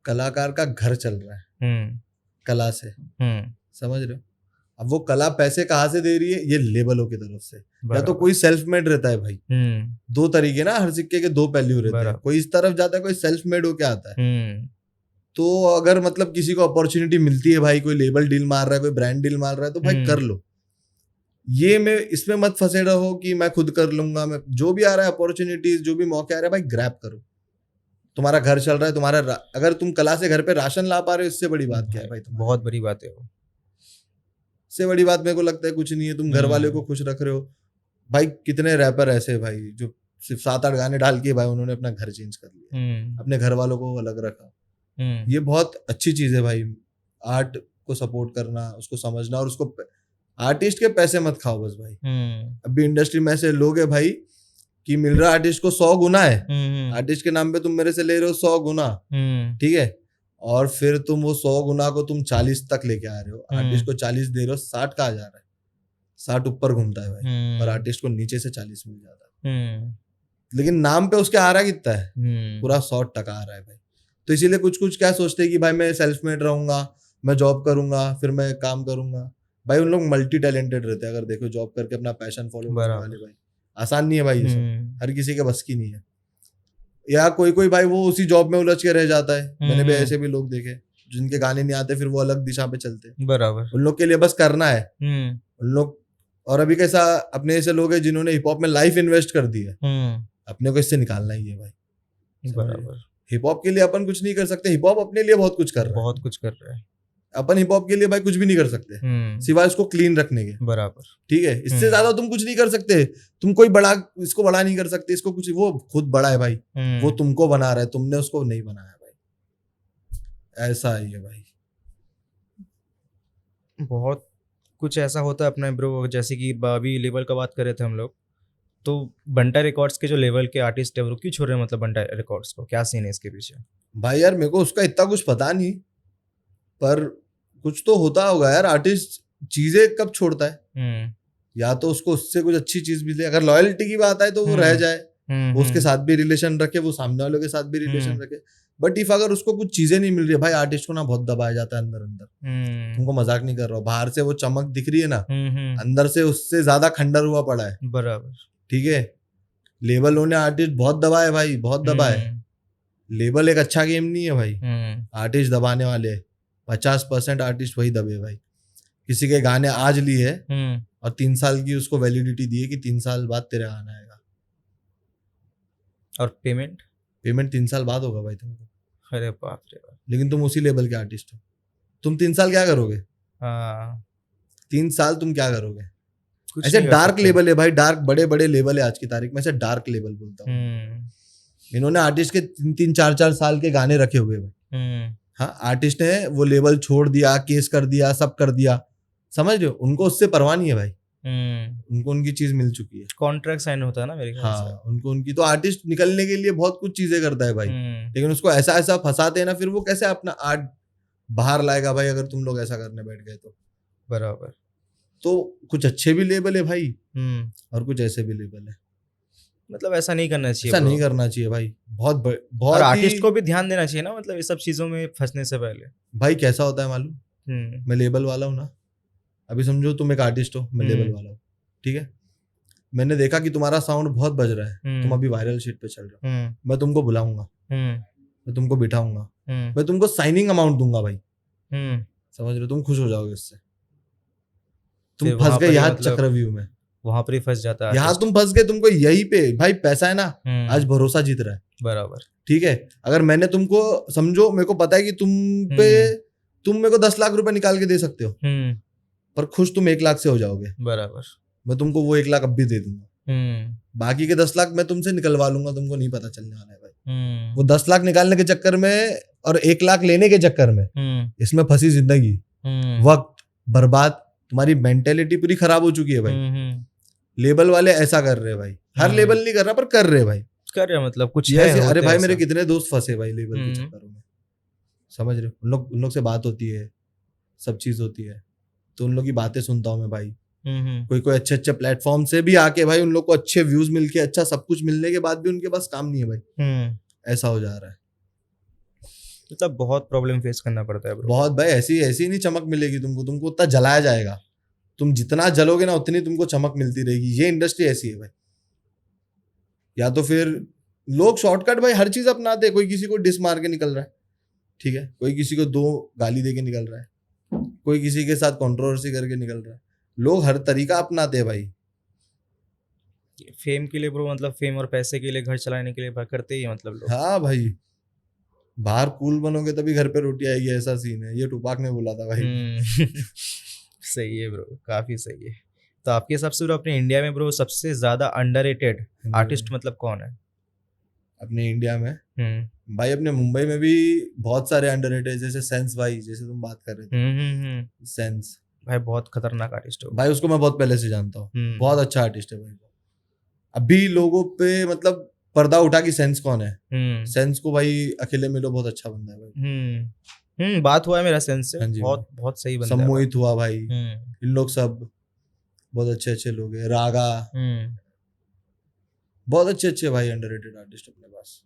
कलाकार का घर चल रहा है कला से, समझ रहे हो? अब वो कला पैसे कहाँ से दे रही है? ये लेबलों की तरफ से, या तो कोई सेल्फ मेड रहता है भाई। दो तरीके ना, हर सिक्के के दो पहलू रहते हैं। कोई इस तरफ जाता है, कोई सेल्फ मेड होके आता है। तो अगर मतलब किसी को अपॉर्चुनिटी मिलती है भाई, कोई लेबल डील मार रहा है, कोई ब्रांड डील मार रहा है, तो भाई कर लो। ये मैं इसमें मत फंसे रहो कि मैं खुद कर लूंगा। मैं जो भी आ रहा है अपॉर्चुनिटीज, जो भी मौके आ रहे हैं भाई, ग्रैब करो। तुम्हारा घर चल रहा है, तुम्हारा अगर तुम कला से घर पे राशन ला पा रहे हो, इससे बड़ी बात क्या है भाई? बहुत बड़ी बात है वो। इससे बड़ी बात मेरे को लगता है कुछ नहीं है। तुम घर वाले को खुश रख रहे हो भाई। कितने रैपर ऐसे भाई जो सिर्फ 7-8 गाने डाल के भाई उन्होंने अपना घर चेंज कर लिया, अपने घर वालों को अलग रखा। ये बहुत अच्छी चीज है भाई। आर्ट को सपोर्ट करना, उसको समझना, और उसको आर्टिस्ट के पैसे मत खाओ बस भाई। अभी इंडस्ट्री में ऐसे लोग है भाई कि मिल रहा आर्टिस्ट को 100 गुना है। आर्टिस्ट के नाम पे तुम मेरे से ले रहे हो 100 गुना, ठीक है, और फिर तुम वो 100 गुना को तुम 40 तक लेके आ रहे हो। आर्टिस्ट को 40 दे रहे हो, 60 कहाँ जा रहा है? 60 ऊपर घूमता है भाई, और आर्टिस्ट को नीचे से 40 मिल जाता है। लेकिन नाम पे उसके आ रहा कितना है? पूरा 100% आ रहा है भाई। तो इसीलिए कुछ कुछ क्या सोचते हैं कि भाई मैं सेल्फ मेड रहूंगा, मैं जॉब करूंगा, फिर मैं काम करूंगा। भाई उन लोग मल्टी टैलेंटेड रहते हैं। अगर देखो, जॉब करके अपना पैशन फॉलो करने वाले भाई, आसान नहीं है भाई ये सब, हर किसी के बस की नहीं है। या कोई कोई भाई वो उसी जॉब में उलझ के रह जाता है। मैंने भी ऐसे भी लोग देखे जिनके गाने नहीं आते, फिर वो अलग दिशा पे चलते हैं। बराबर, उन लोग के लिए बस करना है उन लोग। और अभी कैसा, अपने ऐसे लोग हैं जिन्होंने हिप हॉप में लाइफ इन्वेस्ट कर दी है, अपने को इससे निकालना ही है भाई। बराबर, हिप हॉप के लिए अपन कुछ नहीं कर सकते, हिप हॉप अपने लिए बहुत कुछ कर रहा है, बहुत कुछ कर रहा है। अपन हिप हॉप के लिए भाई कुछ भी नहीं कर सकते सिवाय इसको क्लीन रखने के। बराबर, ठीक है, इससे ज्यादा तुम कुछ नहीं कर सकते। तुम कोई बड़ा, इसको बड़ा नहीं कर सकते, इसको कुछ, वो खुद बड़ा है भाई। वो तुमको बना रहा है, तुमने उसको नहीं बनाया भाई। ऐसा ही है भाई। बहुत कुछ ऐसा होता है अपने ब्रो, जैसे कि अभी लेवल का बात कर रहे थे हम लोग, तो बंटा रिकॉर्ड्स के जो लेवल के आर्टिस्ट है वो क्यों छोड़ रहे हैं, मतलब बंटा रिकॉर्ड्स को क्या सीन है इसके पीछे? भाई यार मेरे को उसका इतना कुछ पता नहीं, पर कुछ तो होता होगा यार। आर्टिस्ट चीजें कब छोड़ता है? या तो उसको उससे कुछ अच्छी चीज मिले। अगर लॉयल्टी की बात आए तो वो रह जाए, वो उसके साथ भी रिलेशन रखे, वो सामने वालों के साथ भी रिलेशन रखे। बट इफ अगर उसको कुछ चीजें नहीं मिल रही है भाई, आर्टिस्ट को ना बहुत दबाया जाता है अंदर अंदर। तुमको मजाक नहीं कर रहा हूँ, बाहर से वो चमक दिख रही है ना, अंदर से उससे ज्यादा खंडर हुआ पड़ा है। बराबर, ठीक है। लेबलों ने आर्टिस्ट बहुत दबाए भाई, बहुत दबाए। लेबल एक अच्छा गेम नहीं है भाई, आर्टिस्ट दबाने वाले 50% आर्टिस्ट वही दबे भाई। किसी के गाने आज लिए है और 3 साल की उसको वैलिडिटी दी है कि 3 साल बाद तेरा गाना आएगा, और पेमेंट 3 साल बाद होगा भाई तुमको। अरे बाप रे बाप। लेकिन तुम उसी लेवल के आर्टिस्ट हो, तुम 3 साल क्या करोगे? 3 साल तुम क्या करोगे? ऐसे डार्क लेवल है भाई, डार्क बड़े बड़े लेवल है आज की तारीख में, ऐसे डार्क लेवल बोलता हूँ। इन्होंने आर्टिस्ट के 3-4 साल के गाने रखे हुए भाई। हाँ, आर्टिस्ट ने वो लेवल छोड़ दिया, केस कर दिया, सब कर दिया, समझ रहे हो, उनको उससे परवाह नहीं है भाई। उनको उनकी चीज मिल चुकी है, कॉन्ट्रैक्ट साइन होता है ना मेरे ख्याल से। हाँ, उनको उनकी तो आर्टिस्ट निकलने के लिए बहुत कुछ चीजें करता है भाई, लेकिन उसको ऐसा ऐसा फंसाते हैं ना, फिर वो कैसे अपना आर्ट बाहर लाएगा भाई अगर तुम लोग ऐसा करने बैठ गए तो। बराबर। तो कुछ अच्छे भी लेबल है भाई और कुछ ऐसे भी लेबल है, मतलब ऐसा नहीं करना चाहिए, ऐसा नहीं करना चाहिए भाई। बहुत और आर्टिस्ट को भी ध्यान देना चाहिए ना, मतलब ये सब चीजों में फंसने से पहले। भाई कैसा होता है मालूम, मैं लेबल वाला हूँ ना, अभी समझो तुम एक आर्टिस्ट हो, मैं लेबल वाला हूँ, ठीक है, मैंने देखा कि तुम्हारा साउंड बहुत बज रहा है, तुम अभी वायरल शीट पे चल रहे हो, मैं तुमको बुलाऊंगा, मैं तुमको बिठाऊंगा, मैं तुमको साइनिंग अमाउंट दूंगा भाई, समझ रहे हो, तुम खुश हो जाओगे इससे। तुम फंस गए यहाँ चक्रव्यूह में, वहां पर ही फंस जाता है, यहाँ तुम फंस गए, तुमको यही पे भाई पैसा है ना, आज भरोसा जीत रहा है, बराबर, ठीक है। अगर मैंने तुमको, समझो मेरे को पता है कि तुम मेरे को 10 लाख रुपए निकाल के दे सकते हो, पर खुश तुम 1 लाख से हो जाओगे, बराबर, मैं तुमको वो 1 लाख अब भी दे दूंगा, बाकी के 10 लाख मैं तुमसे निकलवा लूंगा, तुमको नहीं पता चलने वाला है भाई। वो 10 लाख निकालने के चक्कर में और 1 लाख लेने के चक्कर में इसमें फंसी जिंदगी, वक्त बर्बाद, तुम्हारी मेंटेलिटी पूरी खराब हो चुकी है भाई। लेबल वाले ऐसा कर रहे हैं भाई, हर लेबल नहीं कर रहा पर कर रहे भाई, कर रहे मतलब कुछ है। अरे भाई मेरे कितने दोस्त फंसे भाई लेबल के चक्करों में, समझ रहे हो, उन लोग से बात होती है, सब चीज होती है, तो उन लोग की बातें सुनता हूँ मैं भाई। कोई अच्छे प्लेटफॉर्म से भी आके भाई उन लोग को अच्छे व्यूज मिलके, अच्छा सब कुछ मिलने के बाद भी उनके पास काम नहीं है भाई, ऐसा हो जा रहा है। मतलब बहुत प्रॉब्लम फेस करना पड़ता है ब्रो। बहुत भाई, ऐसी नहीं चमक मिलेगी तुमको उतना जलाया जाएगा, तुम जितना जलोगे ना उतनी तुमको चमक मिलती रहेगी। ये इंडस्ट्री ऐसी है भाई। या तो फिर लोग शॉर्टकट भाई हर चीज अपनाते हैं, कोई किसी को डिस मार के निकल रहा है, ठीक है, कोई किसी को 2 गाली दे के निकल रहा है, कोई किसी के साथ कंट्रोवर्सी करके निकल रहा है, लोग हर तरीका अपनाते हैं भाई। फेम के लिए ब्रो, मतलब फेम और पैसे के लिए, घर चलाने के लिए करते ही मतलब लोग। हाँ भाई, बाहर कूल बनोगे तभी घर पे रोटी आएगी, ऐसा सीन है, ये टुपाक ने बोला था भाई। सही है ब्रो, काफी सही है। तो आपके हिसाब से ब्रो अपने इंडिया में ब्रो सबसे ज्यादा अंडररेटेड आर्टिस्ट मतलब कौन है अपने इंडिया में? भाई अपने मुंबई में भी बहुत सारे अंडररेटेड, जैसे सेंस भाई, जैसे तुम बात कर रहे थे, सेंस भाई बहुत खतरनाक आर्टिस्ट है भाई, उसको मैं बहुत पहले से जानता हूँ, बहुत अच्छा आर्टिस्ट है भाई। अभी लोगों पे मतलब पर्दा उठा कि सेंस कौन है, सेंस को भाई अकेले मिलो, बहुत अच्छा बंदा है भाई। बात हुआ है मेरा सेंस से, बहुत सही बंदा है। सम्मोहित हुआ भाई, इन लोग सब बहुत अच्छे लोग हैं, रागा, बहुत अच्छे भाई अंडररेटेड आर्टिस्ट अपने पास।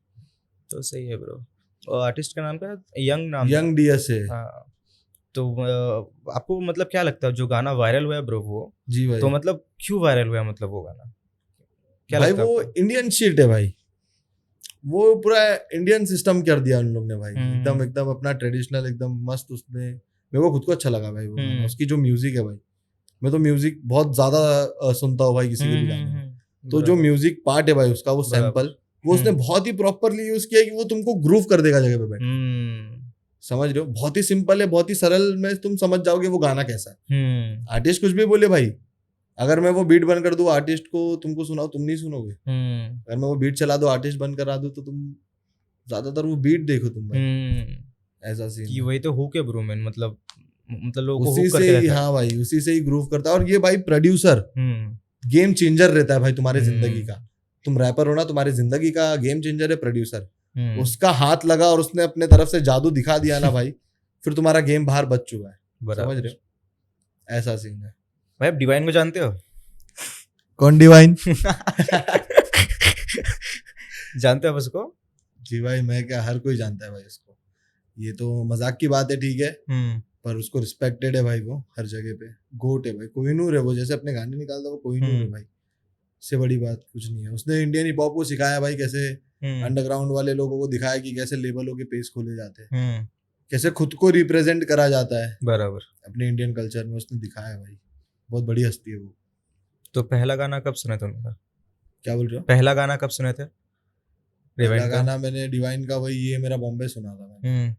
तो सही है ब्रो। और आर्टिस्ट का नाम क्या है? यंग डीएस है। हाँ, तो आपको मतलब क्या लगता है जो गाना वायरल हुआ है ब्रो वो, जी भाई, तो मतलब क्यों वायरल हुआ, मतलब वो गाना क्या भाई लगता है? वो इंडियन शिट है भाई, वो पूरा इंडियन सिस्टम कर दिया उन लोग ने भाई, एकदम अपना ट्रेडिशनल, एकदम मस्त। उसने मेरे को खुद को अच्छा लगा भाई वो गाना, उसकी जो म्यूजिक है भाई, मैं तो म्यूजिक बहुत ज्यादा सुनता हूँ भाई किसी के भी गाने में, तो जो म्यूजिक पार्ट है भाई उसका, वो सैंपल वो उसने बहुत ही प्रॉपरली यूज किया कि वो तुमको ग्रूव कर देगा जगह पे बैठ, समझ रहे हो, बहुत ही सिंपल है, बहुत ही सरल में तुम समझ जाओगे वो गाना कैसा है। आर्टिस्ट कुछ भी बोले भाई, अगर मैं वो बीट बंद कर दूं आर्टिस्ट को तुमको सुनाओ, तुम नहीं सुनोगे। अगर मैं वो बीट चला दूं, आर्टिस्ट बंद करा दूं, तो तुम ज्यादातर वो बीट देखो तुम भाई, ऐसा सीन कि वही तो हुक है ब्रो मैन, मतलब लोगों को उसी से ही, हाँ भाई उसी से ही ग्रूव करता है। और ये भाई प्रोड्यूसर गेम चेंजर रहता है भाई तुम्हारे जिंदगी का, तुम रैपर हो ना, तुम्हारी जिंदगी का गेम चेंजर है प्रोड्यूसर, उसका हाथ लगा और उसने अपने तरफ से जादू दिखा दिया ना भाई, फिर तुम्हारा गेम बाहर बच चुका है, समझ रहे हो, ऐसा सीन है भाई। आप डिवाइन को जानते हो? कौन डिवाइन? जानते हो उसको? जी भाई, मैं क्या, हर कोई जानता है भाई उसको, ये तो मजाक की बात है, ठीक है, पर उसको रिस्पेक्टेड है भाई, वो हर जगह पे गोट है भाई, कोहिनूर है वो, जैसे अपने गाने निकालता है वो कोहिनूर है भाई, इससे बड़ी बात कुछ नहीं है। उसने इंडियन हिप हॉप को सिखाया भाई, कैसे अंडरग्राउंड वाले लोगों को दिखाया कि कैसे लेबलों के पेज खोले जाते हैं, कैसे खुद को रिप्रेजेंट करा जाता है बराबर अपने इंडियन कल्चर में, उसने दिखाया भाई, बहुत बड़ी हस्ती है वो। तो पहला गाना कब सुने थे उनका? क्या बोल रहे हो? पहला गाना कब सुने थे? पहला गाना मैंने डिवाइन का वही ये मेरा बॉम्बे सुना था मैंने,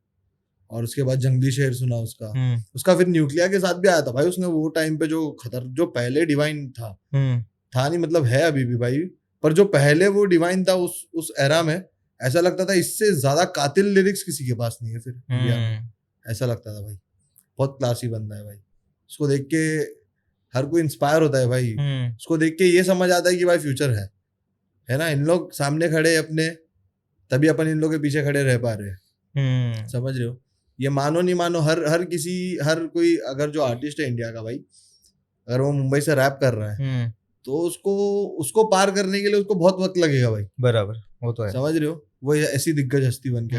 और उसके बाद जंगली शेर सुना उसका फिर न्यूक्लियर के साथ भी आया था भाई उसने, वो टाइम पे जो पहले डिवाइन था नहीं, मतलब है अभी भी भाई, पर जो पहले वो डिवाइन था उस एरा में, ऐसा लगता था इससे ज्यादा कातिल लिरिक्स किसी के पास नहीं है फिर इंडिया में, ऐसा लगता था भाई। बहुत क्लासी बंदा है भाई, उसको देख के हर कोई इंस्पायर होता है भाई। उसको देख के ये समझ आता है कि भाई फ्यूचर है ना। इन लोग सामने खड़े अपने, तभी अपन इन लोग के पीछे खड़े रह पा रहे हैं, समझ रहे हो। ये मानो नहीं मानो, हर कोई अगर जो आर्टिस्ट है इंडिया का भाई, अगर वो मुंबई से रैप कर रहा है तो उसको पार करने के लिए उसको बहुत वक्त लगेगा भाई। बराबर, वो तो है, समझ रहे हो। वो ऐसी दिग्गज हस्ती बन के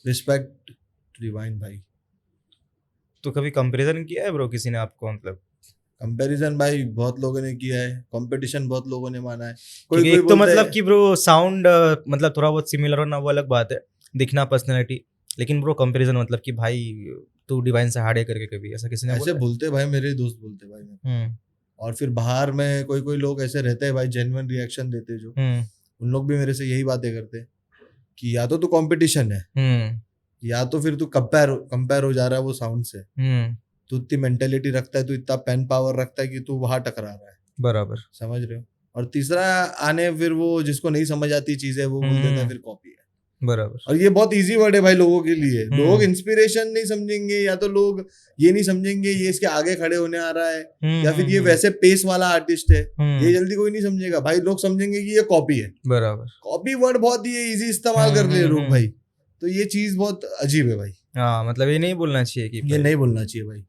रिस्पेक्ट रिवाइंड भाई। तो कभी कंपैरिजन किया है ब्रो किसी ने आपको? मतलब कंपैरिजन भाई बहुत लोगों ने किया है, कंपटीशन बहुत लोगों ने माना है। कोई एक तो मतलब कि ब्रो साउंड मतलब थोड़ा बहुत सिमिलर होना वो अलग बात है, दिखना पर्सनैलिटी, लेकिन ब्रो कंपैरिजन मतलब कि भाई तू डिवाइन से हार्ड है करके कभी ऐसा किसी ने ऐसे बोलते भाई, मेरे दोस्त बोलते भाई। और फिर बाहर में कोई लोग ऐसे रहते हैं भाई, जेन्युइन रिएक्शन देते जो, उन लोग भी मेरे से यही बातें करते कि या तो तू कंपटीशन है, या तो फिर तू कंपेयर हो जा रहा है वो साउंड से। तू इतनी मेंटेलिटी रखता है, तू इतना पेन पावर रखता है कि तू वहां टकरा रहा है। बराबर, समझ रहे हो। और तीसरा आने फिर वो जिसको नहीं समझ आती चीजें वो बोल देता है फिर कॉपी है। बराबर। और ये बहुत इजी वर्ड है भाई लोगों के लिए। लोग इंस्पिरेशन नहीं समझेंगे, या तो लोग ये नहीं समझेंगे ये इसके आगे खड़े होने आ रहा है, या फिर ये वैसे पेस वाला आर्टिस्ट है, ये जल्दी कोई नहीं समझेगा भाई। लोग समझेंगे कि ये कॉपी है। बराबर, कॉपी वर्ड बहुत ही इजी इस्तेमाल कर ले लोग भाई, तो ये चीज बहुत अजीब है भाई। हाँ, मतलब ये नहीं बोलना चाहिए कि ये नहीं बोलना चाहिए भाई।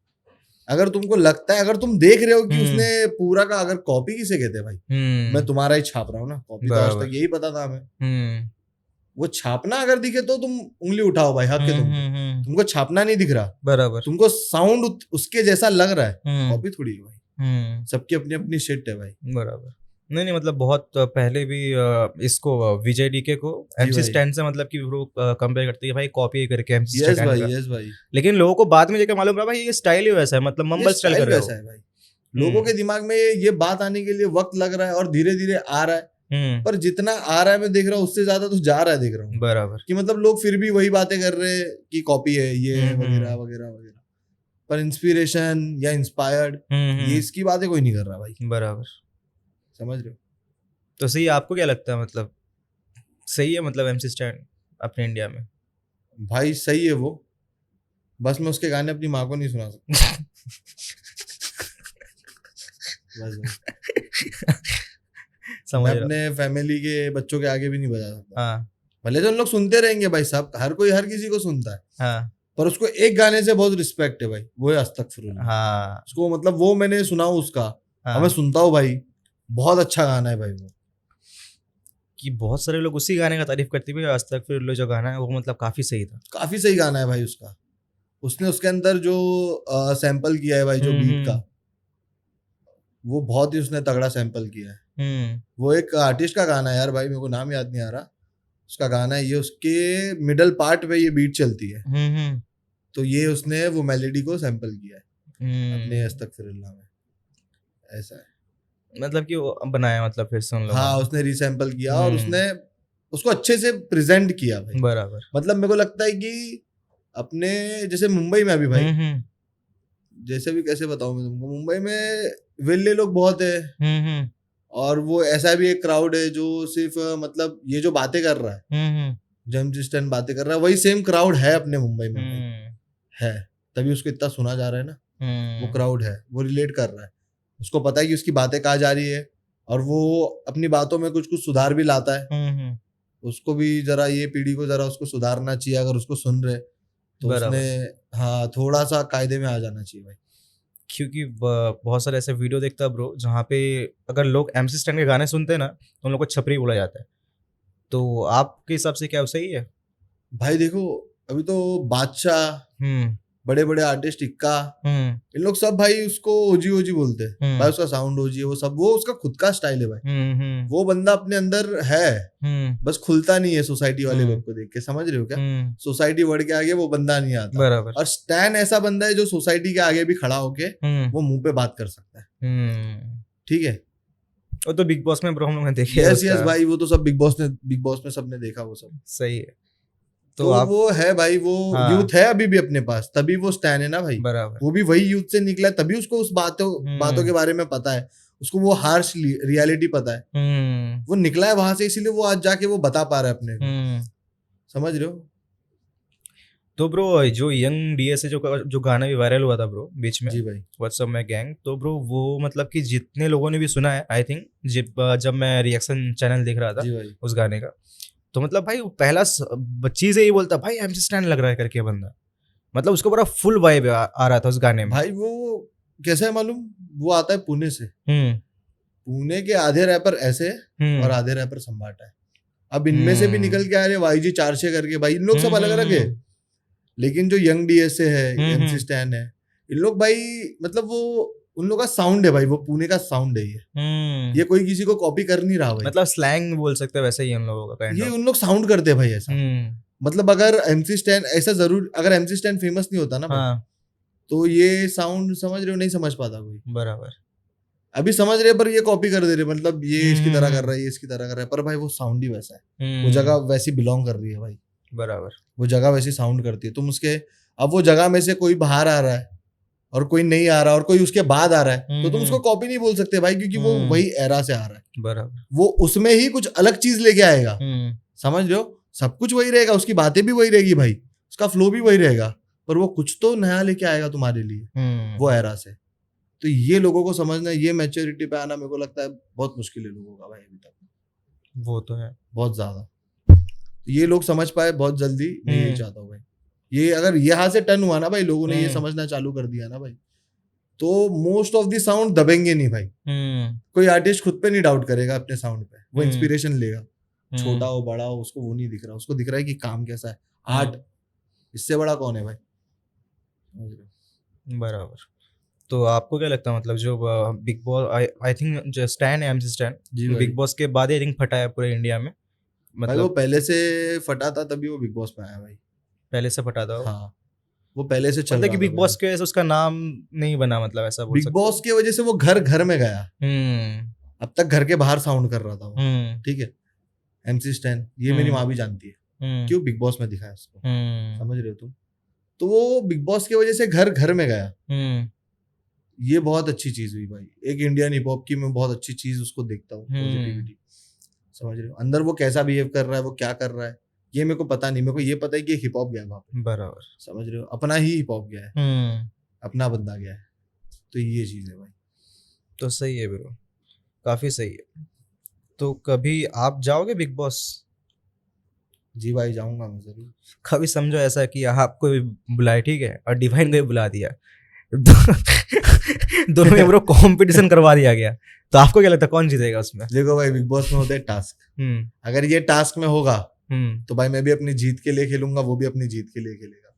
अगर तुमको लगता है, अगर तुम देख रहे हो कि उसने पूरा का, अगर कॉपी किसे कहते हैं भाई, मैं तुम्हारा ही छाप रहा हूँ ना, कॉपी तो आज तक यही पता था हमें। वो छापना अगर दिखे तो तुम उंगली उठाओ भाई, हक है तुमको छापना नहीं दिख रहा, बराबर, तुमको साउंड उसके जैसा लग रहा है, कॉपी थोड़ी है भाई। सबकी अपनी अपनी शिट है भाई। बराबर। नहीं मतलब बहुत पहले भी इसको विजय डीके को एमसी स्टैंड से मतलब कि वो कंपेयर करते हैं भाई कॉपी करके एमसी स्टैंड का। यस भाई। लेकिन लोगों को बाद में जाकर मालूम पड़ा भाई ये स्टाइल ही वैसा है, मतलब मम्बल स्टाइल कर रहे हो। है भाई। लोगों के दिमाग में ये बात आने के लिए वक्त लग रहा है और धीरे धीरे आ रहा है, पर जितना आ रहा है मैं देख रहा हूँ उससे ज्यादा तो जा रहा है, देख रहा हूँ। बराबर, कि मतलब लोग फिर भी वही बातें कर रहे हैं कि कॉपी है ये वगैरह वगैरह वगैरह, पर इंस्पिरेशन या इंस्पायर्ड ये इसकी बातें कोई नहीं कर रहा भाई। बराबर, समझ रहे हो। तो सही, आपको क्या लगता है, मतलब सही है मतलब एमसी स्टैंड अपने इंडिया में? भाई सही है वो, बस मैं उसके गाने अपनी माँ को नहीं सुना सकता। मैं अपने फैमिली के बच्चों के आगे भी नहीं बजा सकता। हाँ। भले तो उन लोग सुनते रहेंगे भाई, सब हर कोई हर किसी को सुनता है। हाँ। पर उसको एक गाने से बहुत रिस्पेक्ट है भाई, वो है अस्तगफिरुल्लाह। हाँ। उसको मतलब वो मैंने सुना हूँ उसका। हाँ। मैं सुनता हूँ भाई, बहुत अच्छा गाना है भाई वो। कि बहुत सारे लोग उसी गाने का तारीफ करते हैं, अस्तगफिरुल्लाह जो गाना है वो मतलब काफी सही था। काफी सही गाना है भाई उसका। उसने उसके अंदर जो सैंपल किया है भाई, जो बीट का, वो बहुत ही उसने तगड़ा सैंपल किया है। वो एक आर्टिस्ट का गाना है यार भाई, मेरे को नाम याद नहीं आ रहा उसका गाना है। ये उसके मिडल पार्ट पे ये बीट चलती है, तो ये उसने वो मेलोडी को सैंपल किया है अपने अस्तगफिरुल्लाह में। ऐसा है, मतलब कि वो बनाया, मतलब फिर सुन लो। हाँ, उसने रीसैंपल किया और उसने उसको अच्छे से प्रेजेंट किया भाई। बराबर, मतलब मेरे को लगता है कि अपने जैसे मुंबई में अभी भाई, जैसे भी कैसे बताऊं मैं तुमको, मुंबई में वेल्ले लोग बहुत है, और वो ऐसा भी एक क्राउड है जो सिर्फ मतलब ये जो बातें कर रहा है, जेम्स स्टैन बातें कर रहा है, वही सेम क्राउड है अपने मुंबई में है, तभी उसको इतना सुना जा रहा है ना। वो क्राउड है, वो रिलेट कर रहा है, उसको पता है कि उसकी बातें कहाँ जा रही है, और वो अपनी बातों में कुछ कुछ सुधार भी लाता है। उसको भी जरा ये पीढ़ी को जरा उसको सुधारना चाहिए, अगर उसको सुन रहे तो उसने हाँ थोड़ा सा कायदे में आ जाना चाहिए भाई। क्योंकि बहुत सारे ऐसे वीडियो देखता है ब्रो जहाँ पे अगर लोग एमसी स्टैंड के गाने सुनते हैं ना तो उन लोग को छपरी बोला जाता है। तो आपके हिसाब से क्या सही है भाई? देखो अभी तो बादशाह, बड़े बड़े आर्टिस्ट इक्का, इन लोग सब भाई उसको ओजी ओजी बोलते हैं भाई। उसका साउंड ओजी है, वो सब, वो उसका खुद का स्टाइल है भाई। वो बंदा अपने अंदर है, बस खुलता नहीं है सोसाइटी वाले लोग को देख के। समझ रहे हो क्या? सोसाइटी वर्ड के आगे वो बंदा नहीं आता। बराबर। और स्टैन ऐसा बंदा है जो सोसाइटी के आगे भी खड़ा होके वो मुंह पे बात कर सकता है। ठीक है, वो तो बिग बॉस में ब्रो हम लोग ने देखे। यस भाई, वो तो सब बिग बॉस में सबने देखा वो सब। सही है। तो वो है भाई, वो यूथ है अभी भी अपने पास, तभी वो स्टैन है ना भाई। बराबर, वो भी वही यूथ से निकला है, तभी उसको उस बातों के बारे में पता है। उसको वो हार्श रियलिटी पता है, वो निकला है वहां से, इसीलिए वो आज जाके वो बता पा रहा है अपने को, समझ रहे हो। तो ब्रो जो यंग डीएस से जो गाना भी वायरल हुआ था ब्रो बीच में, जी भाई, व्हाट्सअप में गैंग, तो ब्रो वो मतलब कि जितने लोगों ने भी सुना है आई थिंक, जब मैं रिएक्शन चैनल देख रहा था जी भाई, उस गाने का, तो मतलब भाई वो पहला चीज यही बोलता भाई एमसी स्टैन लग रहा है करके बंदा, मतलब उसको बड़ा फुल वाइब आ रहा था उस गाने में भाई। वो कैसा है मालूम, वो आता है पुणे से, पुणे के आधे रैपर ऐसे और आधे रैपर संभाटा है। अब इनमें से भी निकल के आ रहे YG 400 करके, भाई इन लोग सब अलग अलग है, लेकिन जो यंग डीएसए है, एमसी स्टैन है, इन लोग भाई मतलब वो उन लोग का साउंड है भाई, वो पुणे का साउंड है ये कोई किसी को कॉपी कर नहीं रहा भाई, मतलब स्लैंग बोल सकते हैं वैसे ही उन लोगों का ये उन लोग साउंड करते हैं भाई ऐसा। मतलब अगर एमसी स्टैन ऐसा जरूर, अगर एमसी स्टैन फेमस नहीं होता ना भाई, तो ये साउंड समझ रहे हो नहीं समझ पाता कोई, बराबर। अभी समझ रहे पर ये कॉपी कर दे रहे, मतलब ये इसकी तरह कर रहा है, ये इसकी तरह कर रहा है, पर भाई वो साउंड ही वैसा है, वो जगह वैसी बिलोंग कर रही है भाई, बराबर, वो जगह वैसी साउंड करती है। तुम उसके, अब वो जगह में से कोई बाहर आ रहा है और कोई नहीं आ रहा और कोई उसके बाद आ रहा है, तो तुम उसको कॉपी नहीं बोल सकते भाई, क्योंकि वो वही एरा से आ रहा है, बराबर, वो उसमें ही कुछ अलग चीज लेके आएगा, समझ रहे हो, सब कुछ वही रहेगा, उसकी बातें भी वही रहेगी भाई, उसका फ्लो भी वही रहेगा, पर वो कुछ तो नया लेके आएगा तुम्हारे लिए वो एरा से। तो ये लोगों को समझना, ये मैच्योरिटी पे आना मेरे को लगता है बहुत मुश्किल है लोगों का भाई अभी तक, वो तो है बहुत ज्यादा। ये लोग समझ पाए बहुत जल्दी, मैं यही चाहता हूँ भाई, ये अगर यहाँ से टर्न हुआ ना भाई, लोगों ने ये समझना चालू कर दिया ना भाई, तो मोस्ट ऑफ दी साउंड दबेंगे नहीं भाई, कोई आर्टिस्ट खुद पे नहीं डाउट करेगा अपने साउंड पे, वो इंस्पिरेशन लेगा, छोटा हो बड़ा हो उसको वो नहीं दिख रहा, उसको दिख रहा है कि काम कैसा है, आर्ट, इससे बड़ा कौन है भाई, बराबर। तो आपको क्या लगता है, मतलब जो बिग बॉस, आई थिंक जो स्टैन है एमसी स्टैन, बिग बॉस के बाद आई थिंक फटा है पूरे इंडिया में, मतलब भाई वो पहले से फटा था तभी वो बिग बॉस में आया भाई, पहले से फटा था हाँ, वो पहले से चल मतलब रहा कि था बिग बॉस की वजह से उसका नाम नहीं बना, मतलब ऐसा बोल बिग सकते बॉस की वजह से वो घर घर में गया, अब तक घर के बाहर साउंड कर रहा था वो, ठीक है, एमसी स्टैन, ये मेरी माँ भी जानती है, क्यों बिग बॉस में दिखाया उसको, समझ रहे हो तुम, तो वो बिग बॉस की वजह से घर घर में गया, ये बहुत अच्छी चीज हुई भाई, एक इंडियन हिप हॉप की मैं बहुत अच्छी चीज उसको देखता हूँ, पॉजिटिविटी, समझ रहे हो, अंदर वो कैसा बिहेव कर रहा है, वो क्या कर रहा है, ये मेरे को पता नहीं, मेरे को ये पता है कि हिप हॉप गया वहां पे, बराबर, समझ रहे हो, अपना ही हिप हॉप गया है, अपना बंदा गया है, तो ये चीज है भाई। तो सही है ब्रो, काफी सही है। तो कभी आप जाओगे बिग बॉस? जी भाई जाऊंगा मैं जरूर। कभी समझो ऐसा कि आपको भी बुलाए, ठीक है, और डिवाइन को भी बुला दिया, दोनों में ब्रो कंपटीशन करवा दिया गया, तो आपको क्या लगता है कौन जीतेगा उसमें? देखो भाई बिग बॉस में होते हैं टास्क, अगर ये टास्क में होगा तो भाई मैं भी अपनी जीत के लिए खेलूंगा, वो भी अपनी जीत के लिए खेलेगा,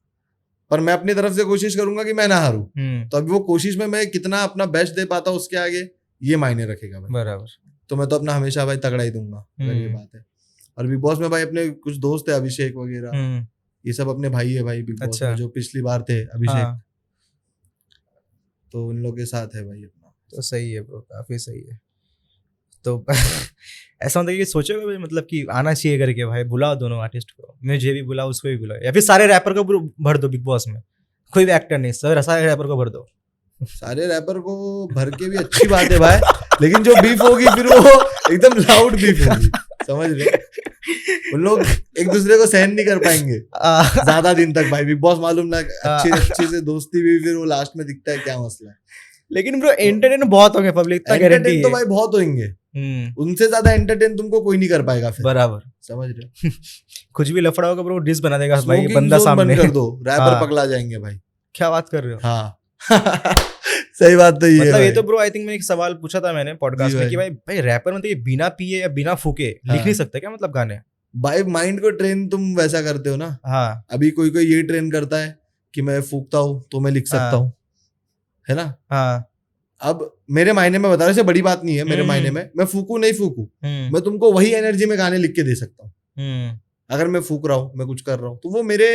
पर मैं अपनी तरफ से कोशिश करूंगा कि मैं ना हारूं, तो अभी वो कोशिश में मैं कितना अपना बेस्ट दे पाता हूं उसके आगे ये मायने रखेगा भाई, बराबर, तो मैं तो अपना हमेशा भाई तगड़ा ही दूंगा, अगर ये बात है। और बिग बॉस में भाई अपने कुछ दोस्त है, अभिषेक वगैरह, ये सब अपने भाई है भाई बिग बॉस में, जो पिछली बार थे अभिषेक, तो उन लोग के साथ है भाई अपना। तो सही है ब्रो, काफी सही है। तो ऐसा मतलब कि सोचोगे भाई, मतलब कि आना चाहिए करके भाई, बुलाओ दोनों आर्टिस्ट को, मुझे भी बुलाओ उसको भी बुलाओ, या फिर सारे रैपर को भर दो बिग बॉस में, कोई भी एक्टर नहीं, सारे रैपर को भर दो। सारे रैपर को भर के भी अच्छी बात है भाई, लेकिन जो बीफ होगी फिर वो एकदम लाउड बीफ होगी, समझ रहे, उन लोग एक दूसरे को सहन नहीं कर पाएंगे ज्यादा दिन तक भाई, बिग बॉस मालूम ना, अच्छी से दोस्ती भी फिर वो लास्ट में दिखता है क्या मसला है। लेकिन ब्रो एंटरटेन बहुत होंगे पब्लिक, इतना गारंटी है, तो भाई बहुत होंगे, उनसे ज्यादा एंटरटेन तुमको कोई नहीं कर पाएगा फिर, बराबर, समझ रहे, कुछ भी लफड़ा होगा ब्रो डिस बना देगा भाई, बंदा सामने कर दो, रैपर पगला जाएंगे भाई, क्या बात कर रहे हो, हाँ सही बात तो ये मतलब ये तो ब्रो आई थिंक मैं एक सवाल पूछा था मैंने पॉडकास्ट में कि भाई रैपर मतलब ये बिना पिए या बिना फूके लिख नहीं सकते क्या, मतलब गाने? भाई माइंड को ट्रेन तुम वैसा करते हो ना, हाँ, अभी कोई कोई ये ट्रेन करता है कि मैं फूकता हूँ तो मैं लिख सकता हूँ, है ना, हाँ, अब मेरे मायने में बता रहा, बड़ी बात नहीं है मेरे मायने में, मैं फूकू नहीं फूकू, मैं तुमको वही एनर्जी में गाने लिख के दे सकता हूँ, अगर मैं फूक रहा हूँ, मैं कुछ कर रहा हूँ, तो वो मेरे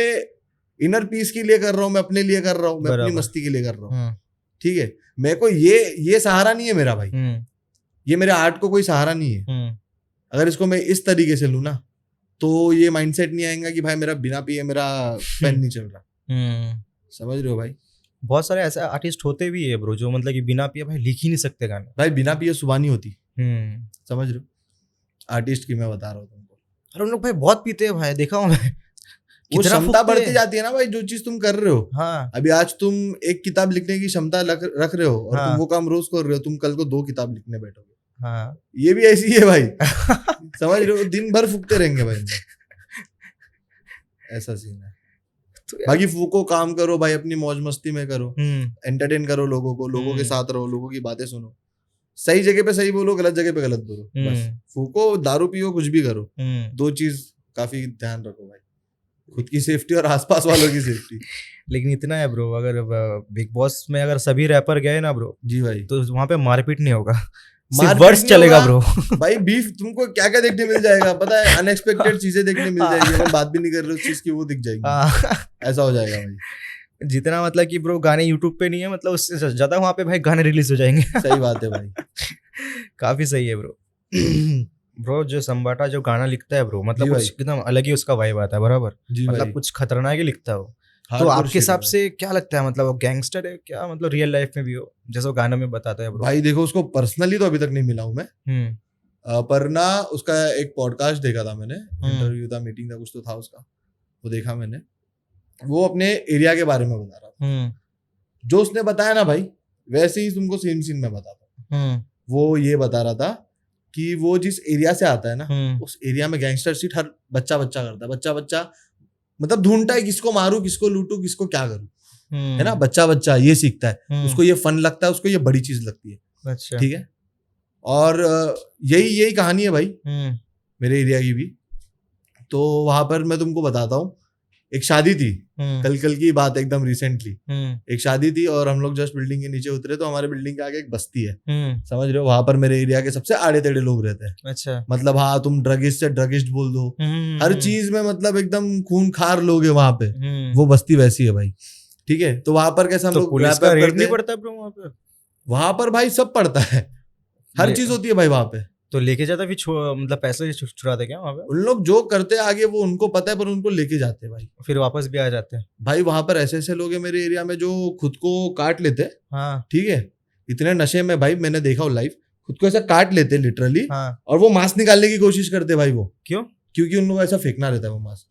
इनर पीस के लिए कर रहा हूँ, मैं अपने लिए कर रहा हूँ, मैं अपनी मस्ती के लिए कर रहा हूँ, ठीक है, मेरे को ये सहारा नहीं है मेरा भाई, ये मेरे आर्ट को कोई सहारा नहीं है, अगर इसको मैं इस तरीके से लूँ ना, तो ये माइंडसेट नहीं आएगा कि भाई मेरा बिना पिए मेरा पेन नहीं चल रहा, समझ रहे हो भाई, बहुत सारे ऐसे आर्टिस्ट होते भी है ब्रो जो मतलब कि बिना पिए भाई लिख ही नहीं सकते गाने। भाई बिना पिए सुबह नहीं होती, हम्म। समझ रहे हो? आर्टिस्ट की मैं बता रहा हूँ तुमको। अरे उन लोग भाई बहुत पीते हैं भाई, देखा हूँ मैं। वो कितना क्षमता फूकते बढ़ती हैं। जाती है ना भाई, जो चीज तुम कर रहे हो। हाँ अभी आज तुम एक किताब लिखने की क्षमता रख रहे हो और हाँ। तुम वो काम रोज कर रहे हो, तुम कल को 2 किताब लिखने बैठोगे। हाँ ये भी ऐसी है भाई, समझ रहे हो? दिन भर फूकते रहेंगे भाई, ऐसा सीन है। तो यार- बाकी फूको, काम करो भाई, अपनी मौज मस्ती में करो, एंटरटेन करो लोगों को, लोगों के साथ रहो, लोगों की बातें सुनो, सही जगह पे सही बोलो, गलत जगह पे गलत बोलो, बस। फूको, दारू पियो, कुछ भी करो, 2 चीज काफी ध्यान रखो भाई, खुद की सेफ्टी और आसपास वालों की सेफ्टी। लेकिन इतना है ब्रो, अगर बिग बॉस में अगर सभी रैपर गए ना ब्रो, जी भाई, तो वहां पे मारपीट नहीं होगा, सिर्फ मारपीट वर्ड्स नहीं चलेगा होगा। ब्रो। भाई बीफ तुमको क्या क्या देखने मिल जाएगा पता है, अनएक्सपेक्टेड चीजें देखने मिल जाएगी, अपन बात भी नहीं कर रहे उस चीज की, वो दिख जाएगी, ऐसा हो जाएगा भाई। जितना मतलब कि ब्रो गाने यूट्यूब पे नहीं है, मतलब उससे ज्यादा वहां पे भाई गाने रिलीज हो जाएंगे। सही बात है भाई। काफी सही है ब्रो। ब्रो जो संबाटा जो गाना लिखता है ब्रो, जी मतलब भाई। कुछ एकदम अलग ही उसका वाइब आता है, बराबर। जी मतलब भाई, कुछ खतरनाक ही लिखता है वो। तो hardcore आपके shit है हिसाब भाई। से क्या लगता है, मतलब वो गैंगस्टर है क्या, मतलब रियल लाइफ में भी हो जैसे वो गानों में बताता है ब्रो? भाई देखो, उसको पर्सनली तो अभी तक नहीं मिला हूं मैं, पर ना उसका एक पॉडकास्ट देखा था मैंने, इंटरव्यू था, मीटिंग था, कुछ तो था उसका, वो देखा मैंने। वो अपने एरिया के बारे में बता रहा था, जो उसने बताया ना भाई वैसे ही तुमको सेम सीन में बताता हूँ। वो ये बता रहा था कि वो जिस एरिया से आता है ना, उस एरिया में गैंगस्टर सीट हर बच्चा करता है, बच्चा मतलब ढूंढता है किसको मारूं, किसको लूटूं, किसको क्या करूं, है ना? बच्चा ये सीखता है, उसको ये फन लगता है, उसको ये बड़ी चीज लगती है। अच्छा। ठीक है, और यही कहानी है भाई मेरे एरिया की भी। तो वहां पर मैं तुमको बताता हूँ, एक शादी थी, कल की बात, एकदम रिसेंटली एक शादी थी, और हम लोग जस्ट बिल्डिंग के नीचे उतरे तो हमारे बिल्डिंग के आगे एक बस्ती है, समझ रहे हो? वहां पर मेरे एरिया के सबसे आड़े टेढ़े लोग रहते हैं। अच्छा। मतलब हाँ, तुम ड्रगिस्ट से ड्रगिस्ट बोल दो, हर चीज में मतलब एकदम खूनखार लोग है वहां पे, वो बस्ती वैसी है भाई। ठीक है, तो वहां पर कैसे हम लोग पुलिस का रेड नहीं पड़ता ब्रो वहां पे? वहां पर भाई सब पड़ता है, हर चीज होती है भाई वहां पे। तो लेके जाता फिर मतलब पैसे छुड़ाते क्या वहां पे? उन लोग जो करते आगे वो उनको पता है, पर उनको लेके जाते हैं भाई, फिर वापस भी आ जाते हैं भाई। वहां पर ऐसे लोग हैं मेरे एरिया में जो खुद को काट लेते हैं। हाँ। ठीक है, इतने नशे में भाई, मैंने देखा लाइव, खुद को ऐसा काट लेते लिटरली। हाँ। और वो मांस निकालने की कोशिश करते भाई। वो क्यों? क्योंकि उन लोगों को ऐसा फेंकना रहता है वो मांस।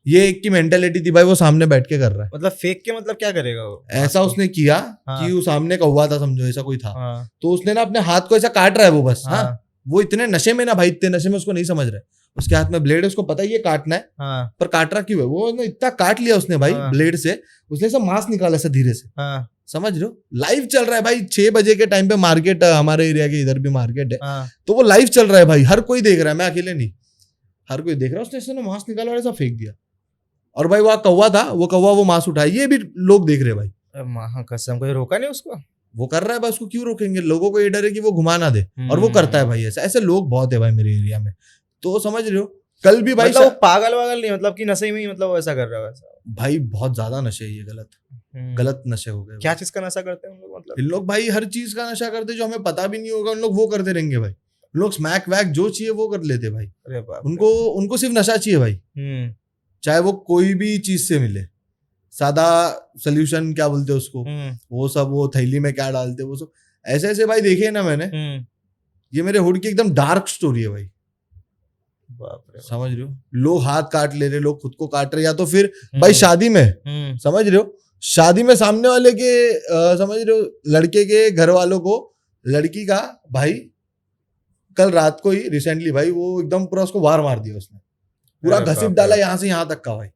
ये एक की मेंटेलिटी थी भाई, वो सामने बैठ के कर रहा है। मतलब फेंक के मतलब क्या करेगा वो? ऐसा उसने किया कि वो सामने कौवा था, समझो ऐसा कोई था, तो उसने ना अपने हाथ को ऐसा काट रहा है वो बस। हाँ, वो इतने नशे में ना भाई, इतने नशे में उसको नहीं समझ रहा है, उसके हाथ में ब्लेड है, उसको पता है ये काटना है। पर काट रहा क्यों है वो? इतना काट लिया उसने भाई ब्लेड से, उसने ऐसा मांस निकाला ऐसा धीरे से। समझ रहे हो? लाइव चल रहा है भाई, 6 बजे के टाइम पे मार्केट, हमारे एरिया के इधर भी मार्केट है, तो वो लाइव चल रहा है भाई, हर कोई देख रहा है, मैं अकेले नहीं, हर कोई देख रहा है। उसने ऐसा मांस निकाला और ऐसा फेंक दिया, और भाई वहाँ कौवा था, वो कौवा वो मांस उठाया, ये भी लोग देख रहे भाई। कसम, कोई रोका नहीं उसको? वो कर रहा है भाई, उसको क्यों रोकेंगे? लोगों को ये डर है कि वो घुमा ना दे, और वो करता है भाई। ऐसे लोग बहुत है भाई मेरे एरिया में, तो समझ रहे हो? कल भी भाई, मतलब वो पागल वागल नहीं, मतलब कि नशे में ही मतलब वो ऐसा कर रहा है वैसा? भाई बहुत ज्यादा नशे, ये गलत नशे हो गए। क्या चीज का नशा करते हैं उन लोग? मतलब इन लोग भाई हर चीज का नशा करते हैं, जो हमें पता भी नहीं होगा, उन लोग वो करते रहेंगे भाई। उन लोग स्मैक वैक जो चाहिए वो कर लेते भाई। अरे बाप, उनको सिर्फ नशा चाहिए भाई, चाहे वो कोई भी चीज से मिले। सादा सोल्यूशन क्या बोलते हैं उसको, वो सब, वो थैली में क्या डालते, वो सब ऐसे भाई देखे ना मैंने। ये मेरे हुड की एकदम डार्क स्टोरी है भाई। बाप रे, समझ रहे हो? लोग हाथ काट ले रहे, लोग खुद को काट रहे, या तो फिर भाई शादी में, समझ रहे हो, शादी में सामने वाले के समझ रहे हो, लड़के के घर वालों को लड़की का भाई, कल रात को ही रिसेंटली भाई, वो एकदम पूरा उसको वार मार दिया उसने, पूरा घसीट डाला यहाँ से यहाँ तक का भाई।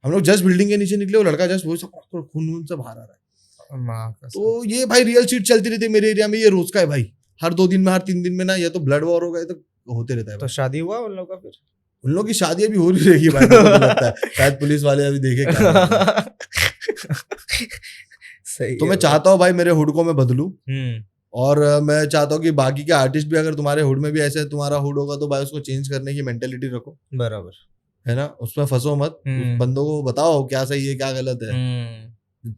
हम लोग जस्ट बिल्डिंग के नीचे निकले, वो लड़का जस्ट वो सब खून से बाहर आ रहा है। तो ये भाई रियल शीट चलती रहती है मेरे एरिया में, ये रोज का है भाई, हर 2 दिन में, हर 3 दिन में ना, ये तो ब्लड वॉर होगा, ये तो होते रहता है। तो शादी हुआ उन लोगों का? फिर उन लोगों की शादी अभी हो रही रहेगी भाई, मुझे तो लगता है शायद पुलिस वाले अभी देखे क्या। सही। तो मैं चाहता हूँ भाई मेरे हुड को मैं बदलूं, और मैं चाहता हूँ कि बाकी के आर्टिस्ट भी, अगर तुम्हारे हुड में भी ऐसे तुम्हारा हुड होगा, तो भाई उसको चेंज करने की मेंटेलिटी रखो, बराबर है ना? उसमें फंसो मत, उस बंदों को बताओ क्या सही है क्या गलत है,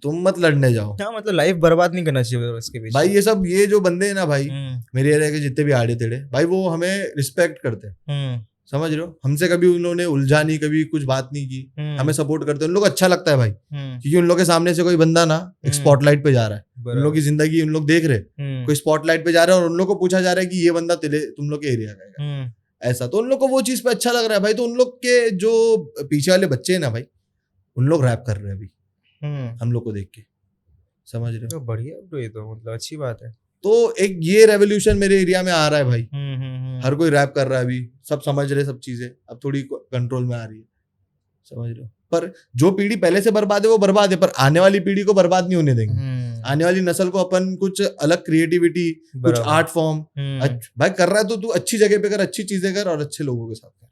तुम मत लड़ने जाओ। हाँ, मतलब लाइफ बर्बाद नहीं करना चाहिए इसके बीच भाई। ये जो बंदे हैं ना भाई, मेरे एरिया के जितने भी आड़े टेढ़े भाई, वो हमें रिस्पेक्ट करते हैं, समझ रहे हो, हमसे कभी उन्होंने उलझा नहीं, कभी कुछ बात नहीं की, हमें सपोर्ट करते, उन लोग अच्छा लगता है भाई, क्योंकि उन लोग के सामने से कोई बंदा ना एक स्पॉटलाइट पे जा रहा है, उन लोग की जिंदगी उन लोग देख रहे, कोई स्पॉटलाइट पे जा रहा है और उन लोग को पूछा जा रहा है कि ये बंदा तुम लोग के एरिया का है, ऐसा, तो उन लोग को वो चीज पे अच्छा लग रहा है भाई। तो उन लोग के जो पीछे वाले बच्चे हैं ना भाई, उन लोग रैप कर रहे हैं अभी हम लोग को देख के, समझ रहे हो। तो बढ़िया ब्रो, ये तो मतलब अच्छी बात है। तो एक ये रेवोल्यूशन मेरे एरिया में आ रहा है भाई, हर कोई रैप कर रहा है अभी, सब समझ रहे सब चीजें, अब थोड़ी कंट्रोल में आ रही है, समझ रहे हो। पर जो पीढ़ी पहले से बर्बाद है वो बर्बाद है, पर आने वाली पीढ़ी को बर्बाद नहीं होने देंगे। आने वाली नस्ल को अपन कुछ अलग क्रिएटिविटी, कुछ आर्ट फॉर्म भाई कर रहा है, तो तू अच्छी जगह पे कर, अच्छी चीजें कर और अच्छे लोगों के साथ कर,